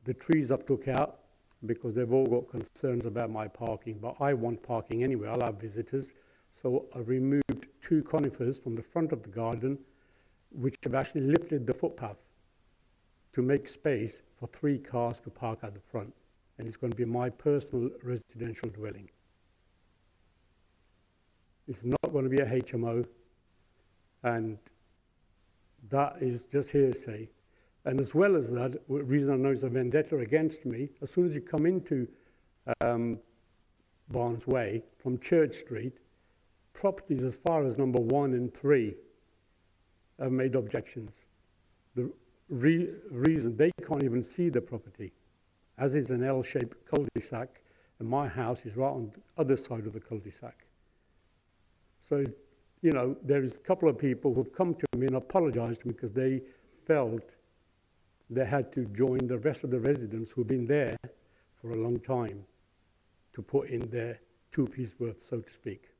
The trees I've took out because they've all got concerns about my parking, but I want parking anyway. I'll have visitors. So I removed 2 conifers from the front of the garden, which have actually lifted the footpath to make space for 3 cars to park at the front. And it's going to be my personal residential dwelling. It's not going to be a HMO, and that is just hearsay. And as well as that, the reason I know it's a vendetta against me, as soon as you come into Barnes Way from Church Street, properties as far as number 1 and 3 have made objections. The reason they can't even see the property, as is an L-shaped cul-de-sac, and my house is right on the other side of the cul-de-sac. So, you know, there's a couple of people who've come to me and apologized to me because they felt they had to join the rest of the residents who've been there for a long time to put in their 2p worth, so to speak.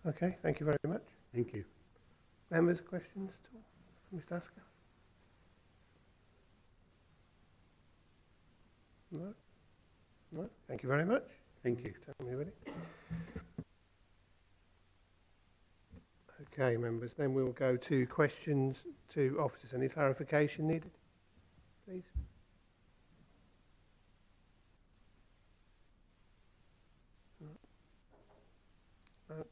Okay, thank you very much. Thank you. Members, questions at all from Mr. Asker? No? No? Thank you very much. Thank you. Tell me ready. Okay, members, then we'll go to questions to officers. Any clarification needed, please? No. No.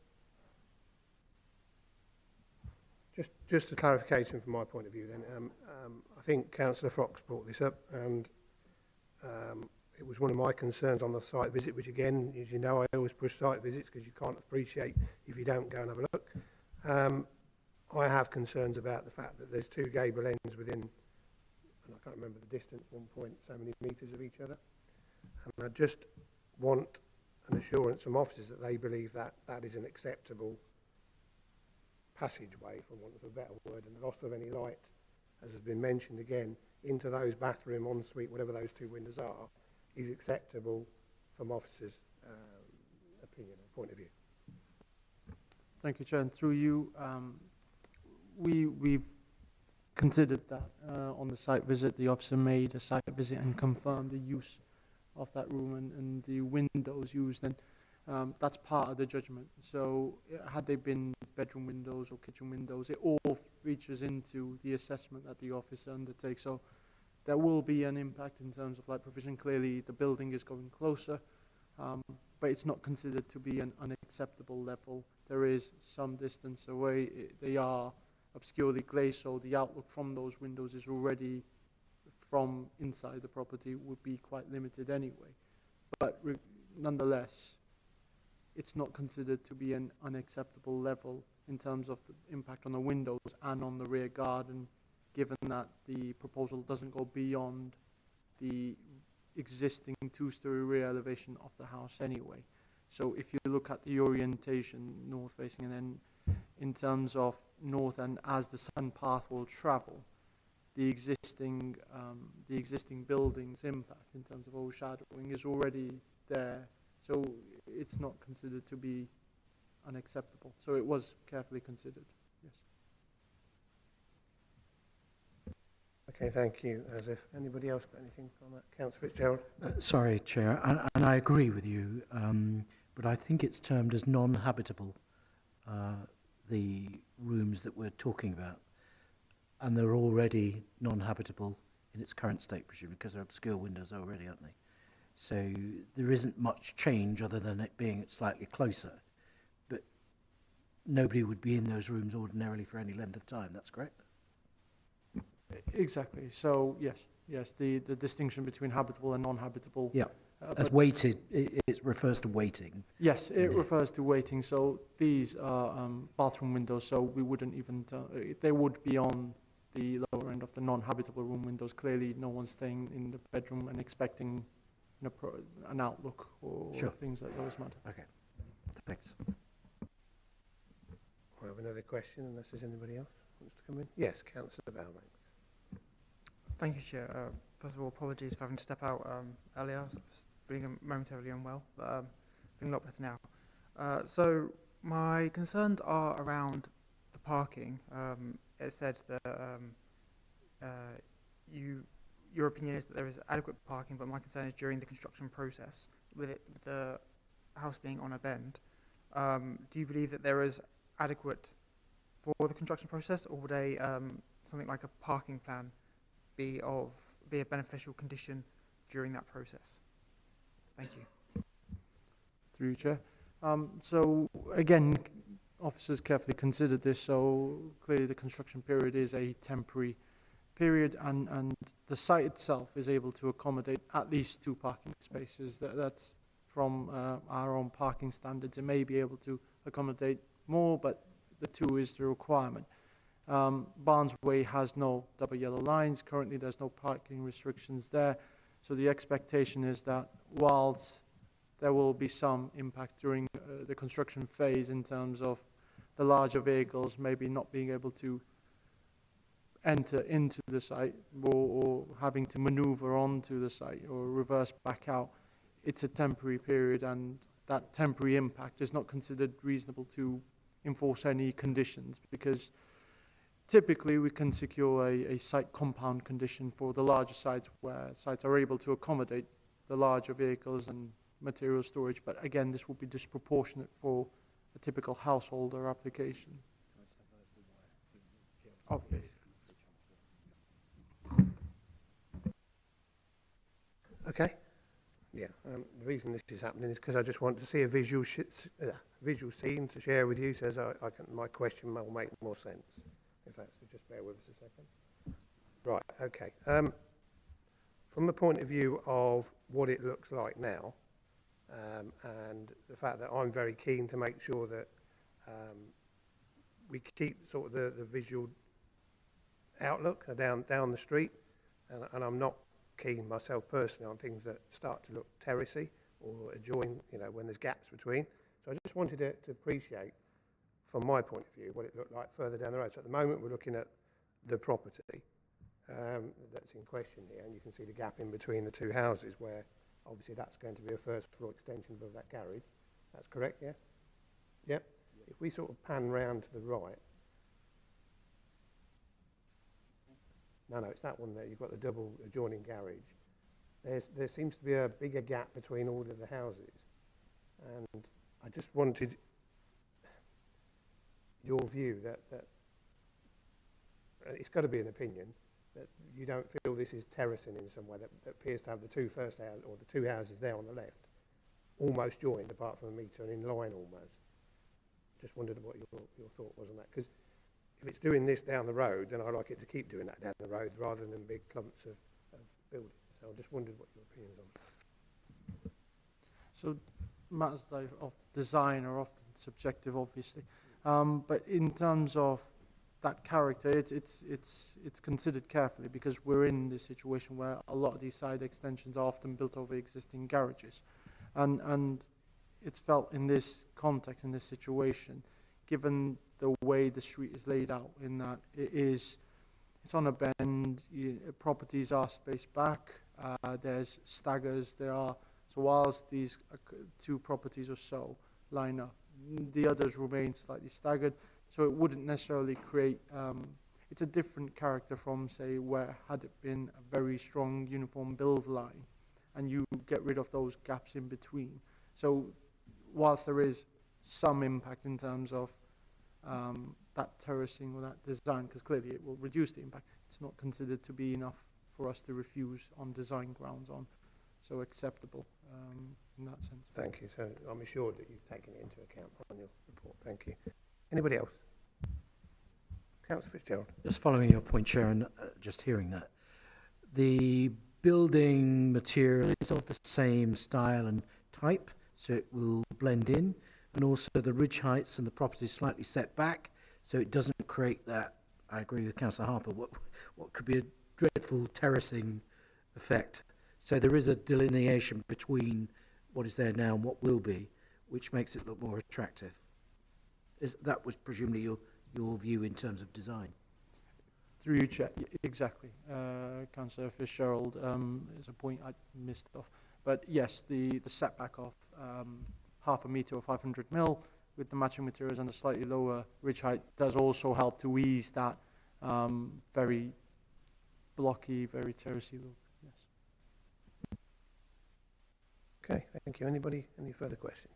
Just a clarification from my point of view then. I think Councillor Fox brought this up, and it was one of my concerns on the site visit, which again, as you know, I always push site visits because you can't appreciate if you don't go and have a look. I have concerns about the fact that there's 2 gable ends within, and I can't remember the distance, 1 point so many metres of each other. And I just want an assurance from officers that they believe that that is an acceptable passageway, for want of a better word, and the loss of any light, as has been mentioned again, into those bathroom, ensuite, whatever those 2 windows are, is acceptable from officers' opinion and point of view. Thank you, Chair. And through you, we've considered that on the site visit. The officer made a site visit and confirmed the use of that room and the windows used, and that's part of the judgment. So had they been bedroom windows or kitchen windows, it all features into the assessment that the officer undertakes. So there will be an impact in terms of light provision. Clearly, the building is going closer, but it's not considered to be an unacceptable level. There is some distance away. They are obscurely glazed, so the outlook from those windows is already, from inside the property, would be quite limited anyway. But nonetheless, it's not considered to be an unacceptable level in terms of the impact on the windows and on the rear garden, given that the proposal doesn't go beyond the existing 2-story rear elevation of the house anyway. So if you look at the orientation, north facing, and then in terms of north and as the sun path will travel, the existing building's impact in terms of overshadowing is already there. So it's not considered to be unacceptable. So it was carefully considered, yes. Okay, thank you. As if anybody else got anything on that? Councillor Fitzgerald. Sorry, Chair, and I agree with you, but I think it's termed as non-habitable, the rooms that we're talking about, and they're already non-habitable in its current state, presumably, because they're obscure windows already, aren't they? So there isn't much change other than it being slightly closer, but nobody would be in those rooms ordinarily for any length of time, that's correct? Exactly. So yes, the distinction between habitable and non-habitable. Yeah. As weighted, it refers to weighting. Yes, it refers to weighting. So these are bathroom windows. So we wouldn't even they would be on the lower end of the non-habitable room windows. Clearly, no one's staying in the bedroom and expecting an outlook or things like those matter. Okay. Thanks. I have another question, unless there's anybody else who wants to come in. Yes, Councillor Bellbanks. Thank you, Chair. First of all, apologies for having to step out earlier. I was feeling momentarily unwell, but feeling a lot better now. So my concerns are around the parking. It said that your opinion is that there is adequate parking, but my concern is during the construction process, with the house being on a bend. Do you believe that there is adequate for the construction process, or would a something like a parking plan be a beneficial condition during that process. Thank you. Through you, Chair. So again, officers carefully considered this, so clearly the construction period is a temporary period, and the site itself is able to accommodate at least 2 parking spaces. That's from our own parking standards. It may be able to accommodate more, but the 2 is the requirement. Barnes Way has no double yellow lines. Currently there's no parking restrictions there, so the expectation is that whilst there will be some impact during the construction phase in terms of the larger vehicles maybe not being able to enter into the site or having to maneuver onto the site or reverse back out. It's a temporary period, and that temporary impact is not considered reasonable to enforce any conditions, because typically we can secure a site compound condition for the larger sites where sites are able to accommodate the larger vehicles and material storage, but again this will be disproportionate for a typical householder application. Oh, yes. Okay. Yeah. The reason this is happening is because I just want to see a visual scene to share with you, so my question will make more sense. If that's so, just bear with us a second. Right. Okay. From the point of view of what it looks like now, and the fact that I'm very keen to make sure that we keep sort of the visual outlook down the street, and I'm not keen myself personally on things that start to look terracey or adjoin, when there's gaps between. So I just wanted to appreciate, from my point of view, what it looked like further down the road. So at the moment we're looking at the property that's in question here, and you can see the gap in between the 2 houses where obviously that's going to be a first floor extension above that garage. That's correct, yes? Yep. If we sort of pan round to the right. No, it's that one there. You've got the double adjoining garage. There seems to be a bigger gap between all of the houses. And I just wanted your view that it's got to be an opinion, that you don't feel this is terracing in some way, that appears to have the 2 first houses, or the 2 houses there on the left, almost joined apart from a metre and in line almost. Just wondered what your thought was on that, because if it's doing this down the road, then I'd like it to keep doing that down the road rather than big clumps of buildings. So I just wondered what your opinions on. So matters of design are often subjective, obviously, but in terms of that character, it's considered carefully, because we're in this situation where a lot of these side extensions are often built over existing garages, and it's felt in this context, in this situation, given the way the street is laid out, in that it's on a bend, properties are spaced back, there's staggers, so whilst these 2 properties or so line up, the others remain slightly staggered, so it wouldn't necessarily create, it's a different character from, say, where had it been a very strong uniform build line, and you get rid of those gaps in between. So whilst there is some impact in terms of that terracing or that design, because clearly it will reduce the impact, it's not considered to be enough for us to refuse on design grounds on, so acceptable in that sense. Thank you. So I'm assured that you've taken it into account on your report. Thank you. Anybody else? Councillor Fitzgerald. Just following your point, Chair, and just hearing that, the building material is of the same style and type, so it will blend in, and also the ridge heights and the property is slightly set back, so it doesn't create that, I agree with Councillor Harper, what could be a dreadful terracing effect. So there is a delineation between what is there now and what will be, which makes it look more attractive. That was presumably your view in terms of design? Through you, Chair. Exactly. Councillor Fitzgerald is a point I missed off. But yes, the setback of half a metre or 500 mil with the matching materials and the slightly lower ridge height does also help to ease that very blocky, very terracey look. Yes. Okay, thank you. Anybody, any further questions?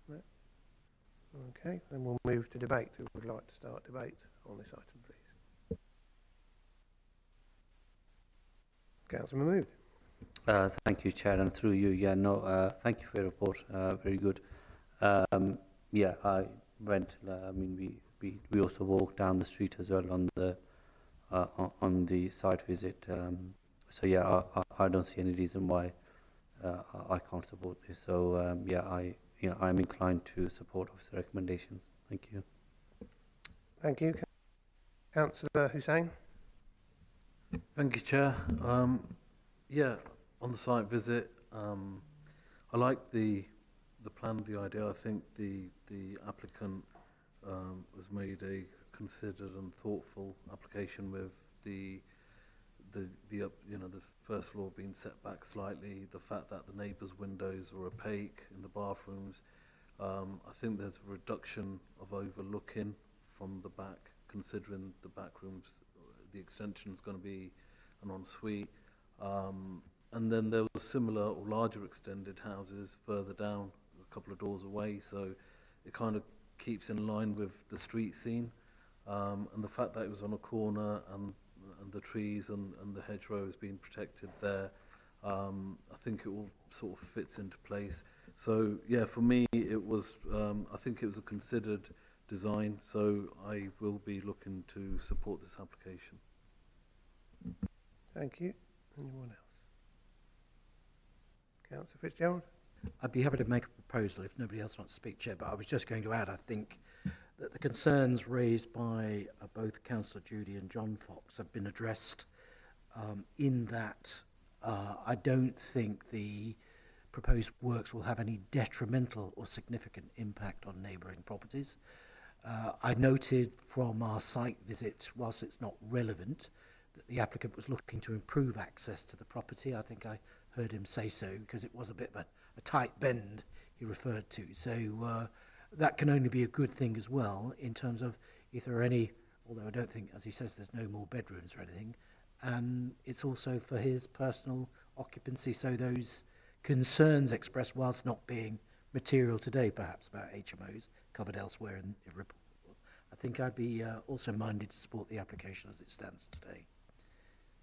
No? Okay, then we'll move to debate. Who would like to start debate on this item, please? Councillor Mahmood. Thank you, Chair, and through you, thank you for your report, very good. I went, we also walked down the street as well on the site visit. I don't see any reason why I can't support this. So I'm inclined to support officer recommendations. Thank you. Thank you. Councillor Hussain. Thank you, Chair. On the site visit, I like the plan, the idea. I think the applicant has made a considered and thoughtful application with the first floor being set back slightly, the fact that the neighbours' windows are opaque in the bathrooms. I think there's a reduction of overlooking from the back, considering the back rooms, the extension is going to be an ensuite. And then there was similar or larger extended houses further down, a couple of doors away, so it kind of keeps in line with the street scene. And the fact that it was on a corner and the trees and the hedgerow is being protected there, I think it all sort of fits into place. So yeah, for me it was, I think it was a considered design, so I will be looking to support this application. Thank you. Anyone else? Councillor Fitzgerald. I'd be happy to make a proposal if nobody else wants to speak, Chair, but I was just going to add, I think, that the concerns raised by both Councillor Judy and John Fox have been addressed in that I don't think the proposed works will have any detrimental or significant impact on neighbouring properties. I noted from our site visit, whilst it's not relevant, that the applicant was looking to improve access to the property. I think I heard him say so because it was a bit of a tight bend he referred to. So that can only be a good thing as well in terms of if there are any, although I don't think, as he says, there's no more bedrooms or anything, and it's also for his personal occupancy. So those concerns expressed, whilst not being material today, perhaps about HMOs covered elsewhere in the report, I think I'd be also minded to support the application as it stands today.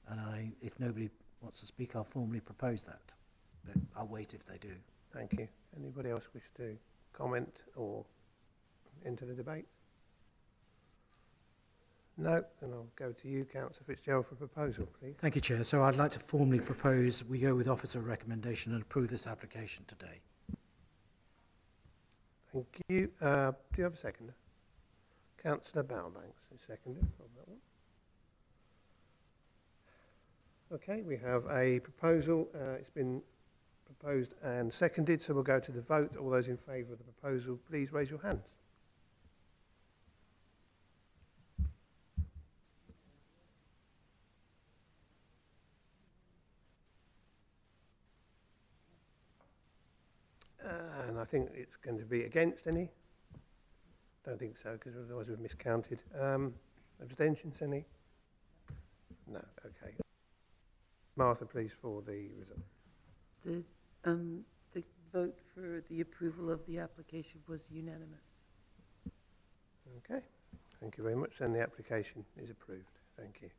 And if nobody wants to speak, I'll formally propose that. But I'll wait if they do. Thank you. Anybody else wish to comment or enter the debate? No, then I'll go to you, Councillor Fitzgerald, for a proposal, please. Thank you, Chair. So I'd like to formally propose we go with officer recommendation and approve this application today. Thank you. Do you have a seconder? Councillor Bowerbanks is seconded on that one. Okay, we have a proposal. It's been proposed and seconded, so we'll go to the vote. All those in favour of the proposal, please raise your hands. And I think it's going to be against any. Don't think so, because otherwise we've miscounted. Abstentions, any? No, okay. Martha, please, for the result. The vote for the approval of the application was unanimous. Okay, thank you very much. And the application is approved. Thank you.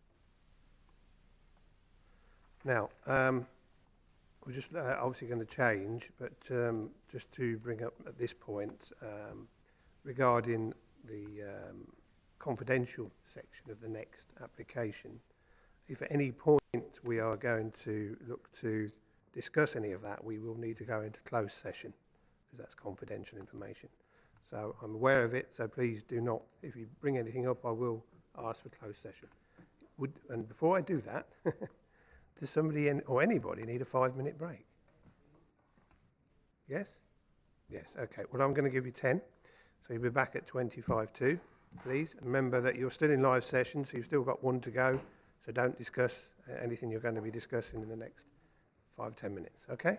Now, we're just obviously going to change, but just to bring up at this point regarding the confidential section of the next application, if at any point we are going to look to discuss any of that, we will need to go into closed session because that's confidential information. So I'm aware of it, so please do not, if you bring anything up, I will ask for closed session. And before I do that, does somebody or anybody need a 5-minute break? Yes? Yes, okay. Well, I'm going to give you 10. So you'll be back at 25:02, please. Remember that you're still in live session, so you've still got one to go. So don't discuss anything you're going to be discussing in the next 5-10 minutes, okay?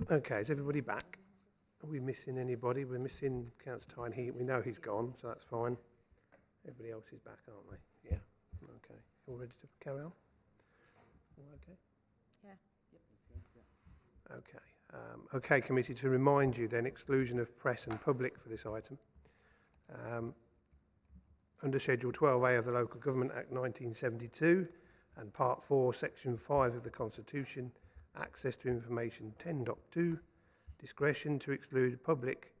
Okay, is everybody back? Are we missing anybody? We're missing Councillor Tyne. We know he's gone, so that's fine. Everybody else is back, aren't they? Yeah. Okay. All ready to carry on? All okay? Yeah. Okay. Okay, committee, to remind you then, exclusion of press and public for this item. Under Schedule 12A of the Local Government Act 1972 and Part 4, Section 5 of the Constitution, access to information 10.2, discretion to exclude the public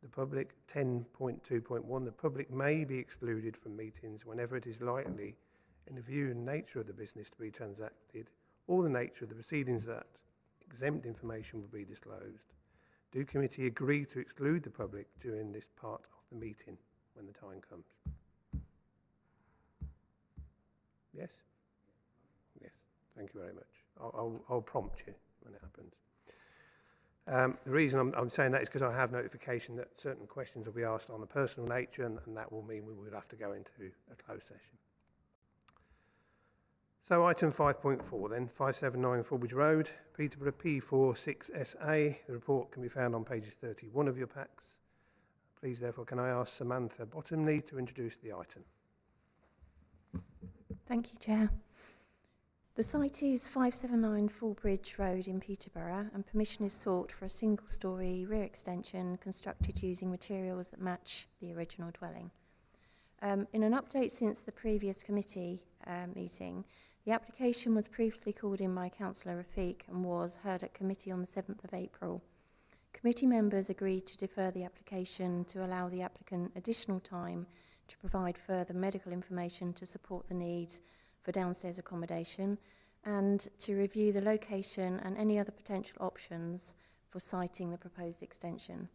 10.2.1, the public may be excluded from meetings whenever it is likely, in the view and nature of the business to be transacted, or the nature of the proceedings, that exempt information will be disclosed. Do committee agree to exclude the public during this part of the meeting when the time comes? Yes? Yes, thank you very much. I'll prompt you when it happens. The reason I'm saying that is because I have notification that certain questions will be asked on a personal nature, and that will mean we will have to go into a closed session. So item 5.4 then, 579 Fulbridge Road, Peterborough P46SA. The report can be found on pages 31 of your packs. Please, therefore, can I ask Samantha Bottomley to introduce the item? Thank you, Chair. The site is 579 Fulbridge Road in Peterborough, and permission is sought for a single-storey rear extension constructed using materials that match the original dwelling. In an update since the previous committee meeting, the application was previously called in by Councillor Rafiq and was heard at committee on the 7th of April. Committee members agreed to defer the application to allow the applicant additional time to provide further medical information to support the need for downstairs accommodation, and to review the location and any other potential options for siting the proposed extension.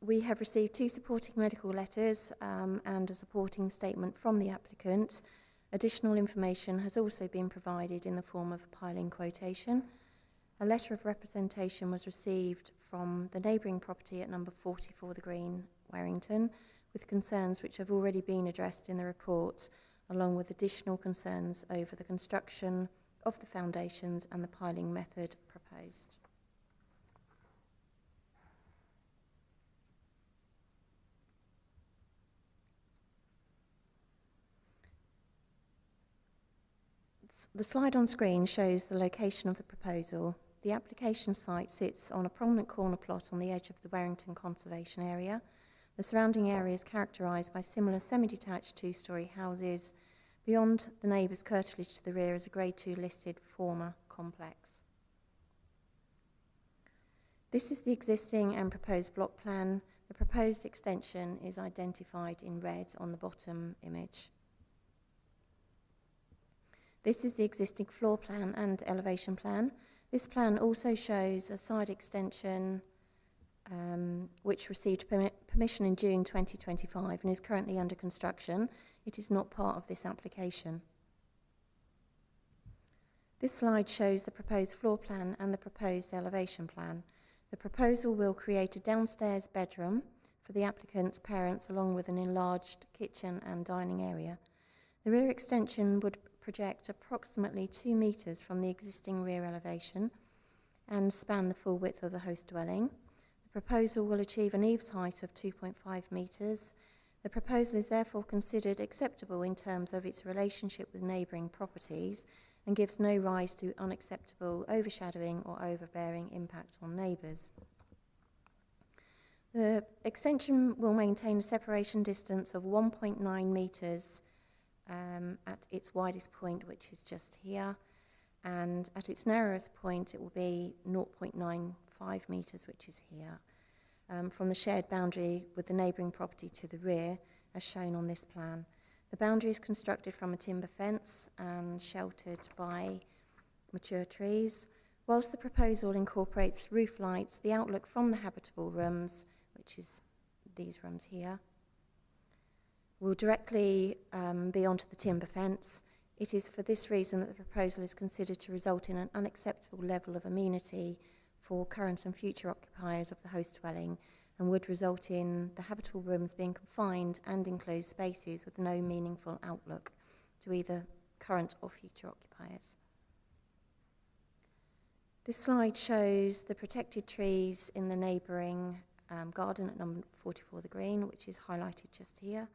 We have received 2 supporting medical letters and a supporting statement from the applicant. Additional information has also been provided in the form of a piling quotation. A letter of representation was received from the neighbouring property at number 44 The Green, Warrington, with concerns which have already been addressed in the report, along with additional concerns over the construction of the foundations and the piling method proposed. The slide on screen shows the location of the proposal. The application site sits on a prominent corner plot on the edge of the Warrington Conservation Area. The surrounding area is characterised by similar semi-detached 2-storey houses. Beyond the neighbour's curtilage to the rear is a Grade 2 listed former complex. This is the existing and proposed block plan. The proposed extension is identified in red on the bottom image. This is the existing floor plan and elevation plan. This plan also shows a side extension which received permission in June 2025 and is currently under construction. It is not part of this application. This slide shows the proposed floor plan and the proposed elevation plan. The proposal will create a downstairs bedroom for the applicant's parents, along with an enlarged kitchen and dining area. The rear extension would project approximately 2 metres from the existing rear elevation and span the full width of the host dwelling. The proposal will achieve an eaves height of 2.5 metres. The proposal is therefore considered acceptable in terms of its relationship with neighbouring properties and gives no rise to unacceptable overshadowing or overbearing impact on neighbours. The extension will maintain a separation distance of 1.9 metres at its widest point, which is just here, and at its narrowest point it will be 0.95 metres, which is here, from the shared boundary with the neighbouring property to the rear, as shown on this plan. The boundary is constructed from a timber fence and sheltered by mature trees. Whilst the proposal incorporates roof lights, the outlook from the habitable rooms, which is these rooms here, will directly be onto the timber fence. It is for this reason that the proposal is considered to result in an unacceptable level of amenity for current and future occupiers of the host dwelling, and would result in the habitable rooms being confined and enclosed spaces with no meaningful outlook to either current or future occupiers. This slide shows the protected trees in the neighbouring garden at number 44 The Green, which is highlighted just here,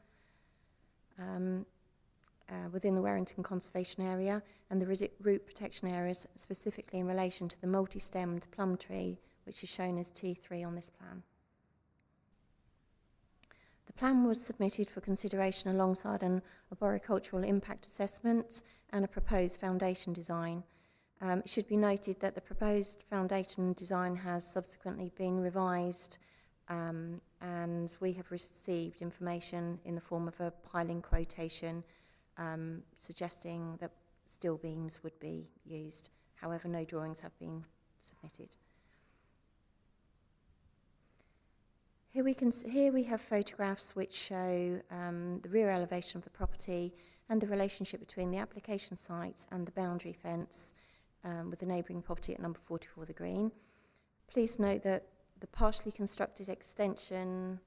within the Warrington Conservation Area, and the root protection areas specifically in relation to the multi-stemmed plum tree, which is shown as T3 on this plan. The plan was submitted for consideration alongside an arboricultural impact assessment and a proposed foundation design. It should be noted that the proposed foundation design has subsequently been revised, and we have received information in the form of a piling quotation suggesting that steel beams would be used. However, no drawings have been submitted. Here we have photographs which show the rear elevation of the property and the relationship between the application site and the boundary fence with the neighbouring property at number 44 The Green. Please note that the partially constructed extension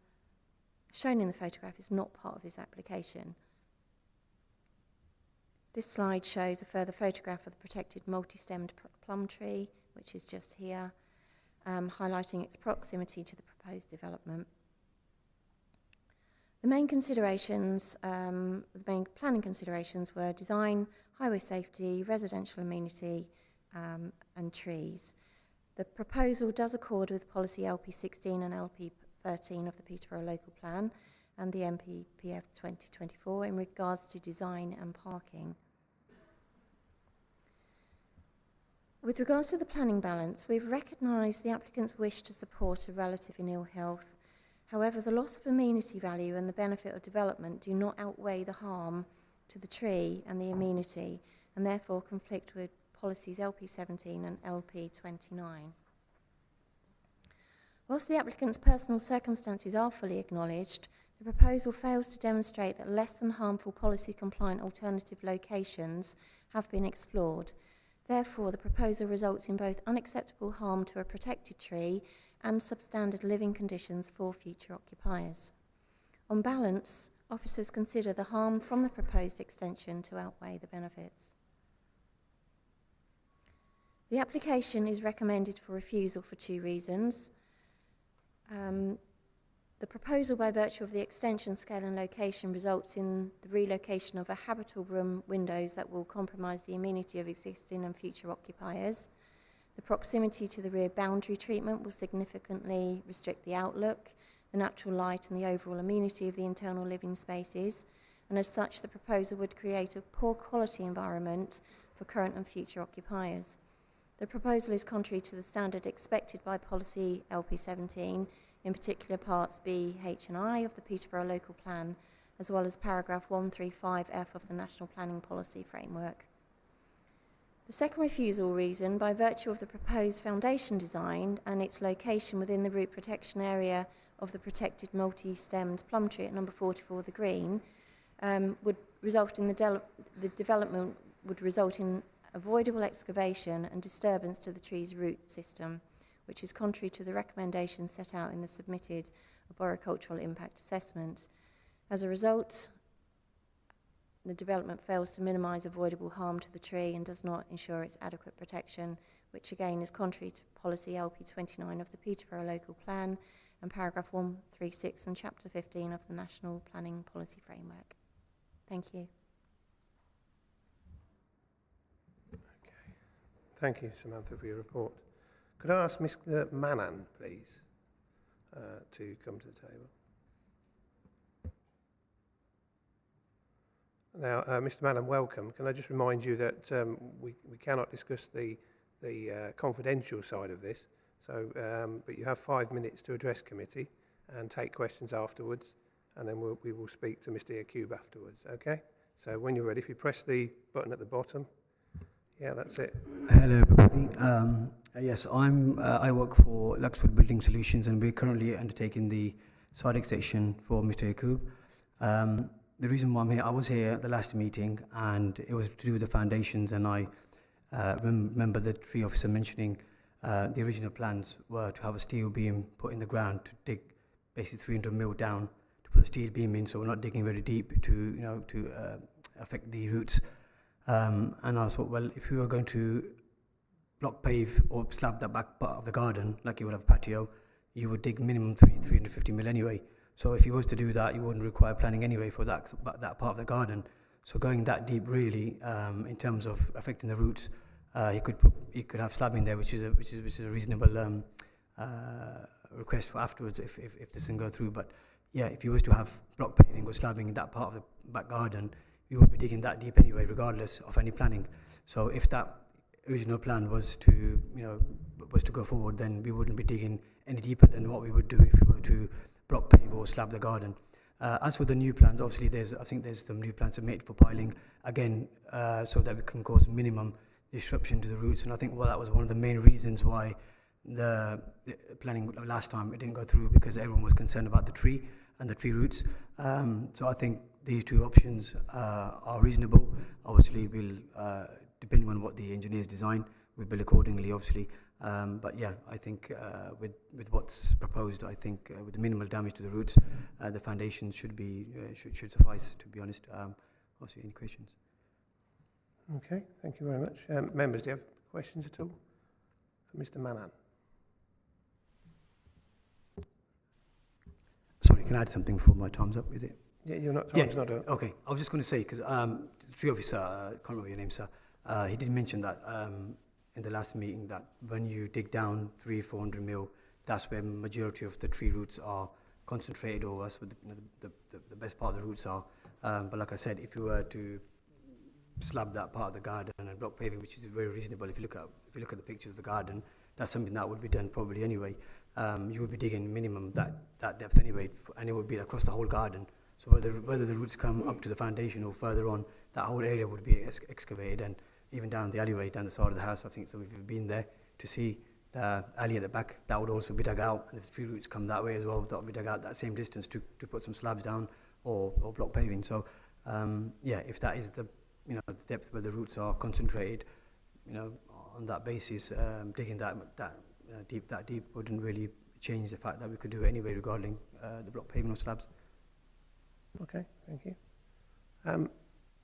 shown in the photograph is not part of this application. This slide shows a further photograph of the protected multi-stemmed plum tree, which is just here, highlighting its proximity to the proposed development. The main considerations, the main planning considerations were design, highway safety, residential amenity, and trees. The proposal does accord with policy LP16 and LP13 of the Peterborough Local Plan and the MPPF 2024 in regards to design and parking. With regards to the planning balance, we've recognised the applicant's wish to support a relative in ill health. However, the loss of amenity value and the benefit of development do not outweigh the harm to the tree and the amenity, and therefore conflict with policies LP17 and LP29. Whilst the applicant's personal circumstances are fully acknowledged, the proposal fails to demonstrate that less than harmful policy-compliant alternative locations have been explored. Therefore, the proposal results in both unacceptable harm to a protected tree and substandard living conditions for future occupiers. On balance, officers consider the harm from the proposed extension to outweigh the benefits. The application is recommended for refusal for two reasons. The proposal, by virtue of the extension, scale and location, results in the relocation of a habitable room windows that will compromise the amenity of existing and future occupiers. The proximity to the rear boundary treatment will significantly restrict the outlook, the natural light and the overall amenity of the internal living spaces, and as such the proposal would create a poor quality environment for current and future occupiers. The proposal is contrary to the standard expected by policy LP17, in particular parts B, H and I of the Peterborough Local Plan, as well as paragraph 135F of the National Planning Policy Framework. The second refusal reason, by virtue of the proposed foundation design and its location within the root protection area of the protected multi-stemmed plum tree at number 44 The Green, would result in the development would result in avoidable excavation and disturbance to the tree's root system, which is contrary to the recommendations set out in the submitted arboricultural impact assessment. As a result, the development fails to minimise avoidable harm to the tree and does not ensure its adequate protection, which again is contrary to policy LP29 of the Peterborough Local Plan and paragraph 136 and chapter 15 of the National Planning Policy Framework. Thank you. Thank you, Samantha, for your report. Could I ask Mr. Manan, please, to come to the table? Now, Mr. Manan, welcome. Can I just remind you that we cannot discuss the confidential side of this, so but you have 5 minutes to address committee and take questions afterwards, and then we will speak to Mr. Yacube afterwards, okay? So when you're ready, if you press the button at the bottom. Yeah, that's it. Hello, everybody. Yes, I work for Luxford Building Solutions, and we're currently undertaking the site extension for Mr. Yacube. The reason why I'm here, I was here at the last meeting, and it was to do with the foundations, and I remember the tree officer mentioning the original plans were to have a steel beam put in the ground to dig basically 300 mil down to put the steel beam in, so we're not digging very deep to affect the roots. And I thought, well, if we were going to block pave or slab the back part of the garden, like you would have patio, you would dig minimum 350 mil anyway. So if you was to do that, you wouldn't require planning anyway for that part of the garden. So going that deep, really, in terms of affecting the roots, you could have slabbing there, which is a reasonable request for afterwards if this doesn't go through. But yeah, if you was to have block paving or slabbing in that part of the back garden, you would be digging that deep anyway, regardless of any planning. So if that original plan was to go forward, then we wouldn't be digging any deeper than what we would do if we were to block pave or slab the garden. As for the new plans, obviously I think there's some new plans submitted for piling again, so that we can cause minimum disruption to the roots. And I think that was one of the main reasons why the planning last time it didn't go through, because everyone was concerned about the tree and the tree roots. So I think these two options are reasonable. Obviously, we'll depending on what the engineers design, we'll build accordingly, obviously. But yeah, I think with what's proposed, I think with the minimal damage to the roots, the foundations should suffice, to be honest. Obviously, any questions? Okay, thank you very much. Members, do you have questions at all? For Mr. Manan. Sorry, can I add something before my time's up, is it? Yeah, you're not. Time's not up. Okay, I was just going to say, because the tree officer, I can't remember your name, sir, he did mention that in the last meeting that when you dig down 300-400 mil, that's where majority of the tree roots are concentrated, or that's where the best part of the roots are. But like I said, if you were to slab that part of the garden and block paving, which is very reasonable, if you look at the pictures of the garden, that's something that would be done probably anyway. You would be digging minimum that depth anyway, and it would be across the whole garden. So whether the roots come up to the foundation or further on, that whole area would be excavated, and even down the alleyway, down the side of the house. I think some of you have been there to see the alley at the back. That would also be dug out, and if the tree roots come that way as well, that would be dug out that same distance to put some slabs down or block paving. So yeah, if that is the depth where the roots are concentrated, on that basis, digging that deep wouldn't really change the fact that we could do it anyway regarding the block paving or slabs. Okay, thank you.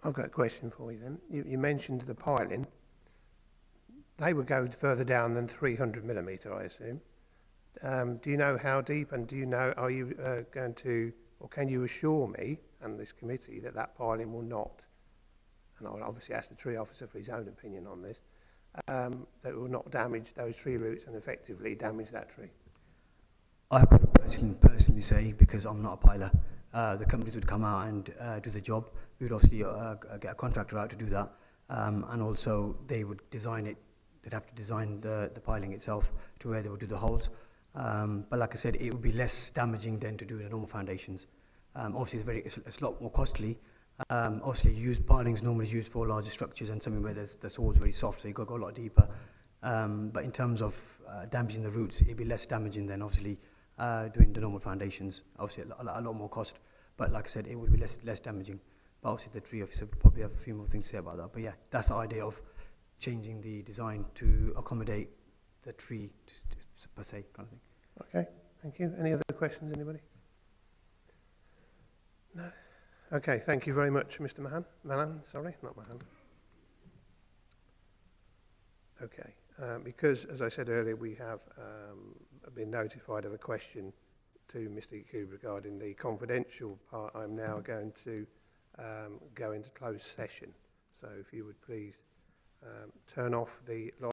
I've got a question for you then. You mentioned the piling. They would go further down than 300 millimetre, I assume. Do you know how deep, and are you going to, or can you assure me and this committee that piling will not, and I'll obviously ask the tree officer for his own opinion on this, that it will not damage those tree roots and effectively damage that tree? I could personally say, because I'm not a piler, the companies would come out and do the job. We would obviously get a contractor out to do that, and also they would design it. They'd have to design the piling itself to where they would do the holes. But like I said, it would be less damaging than to do the normal foundations. Obviously, it's a lot more costly. Obviously, piling is normally used for larger structures and something where the soil's very soft, so you've got to go a lot deeper. But in terms of damaging the roots, it'd be less damaging than obviously doing the normal foundations. Obviously, a lot more cost. But like I said, it would be less damaging. But obviously, the tree officer would probably have a few more things to say about that. But yeah, that's the idea of changing the design to accommodate the tree per se, kind of thing. Okay, thank you. Any other questions, anybody? No? Okay, thank you very much, Mr. Malan, sorry, not Mahan. Okay, because, as I said earlier, we have been notified of a question to Mr. Yakub regarding the confidential part, I'm now going to go into closed session. So if you would please turn off the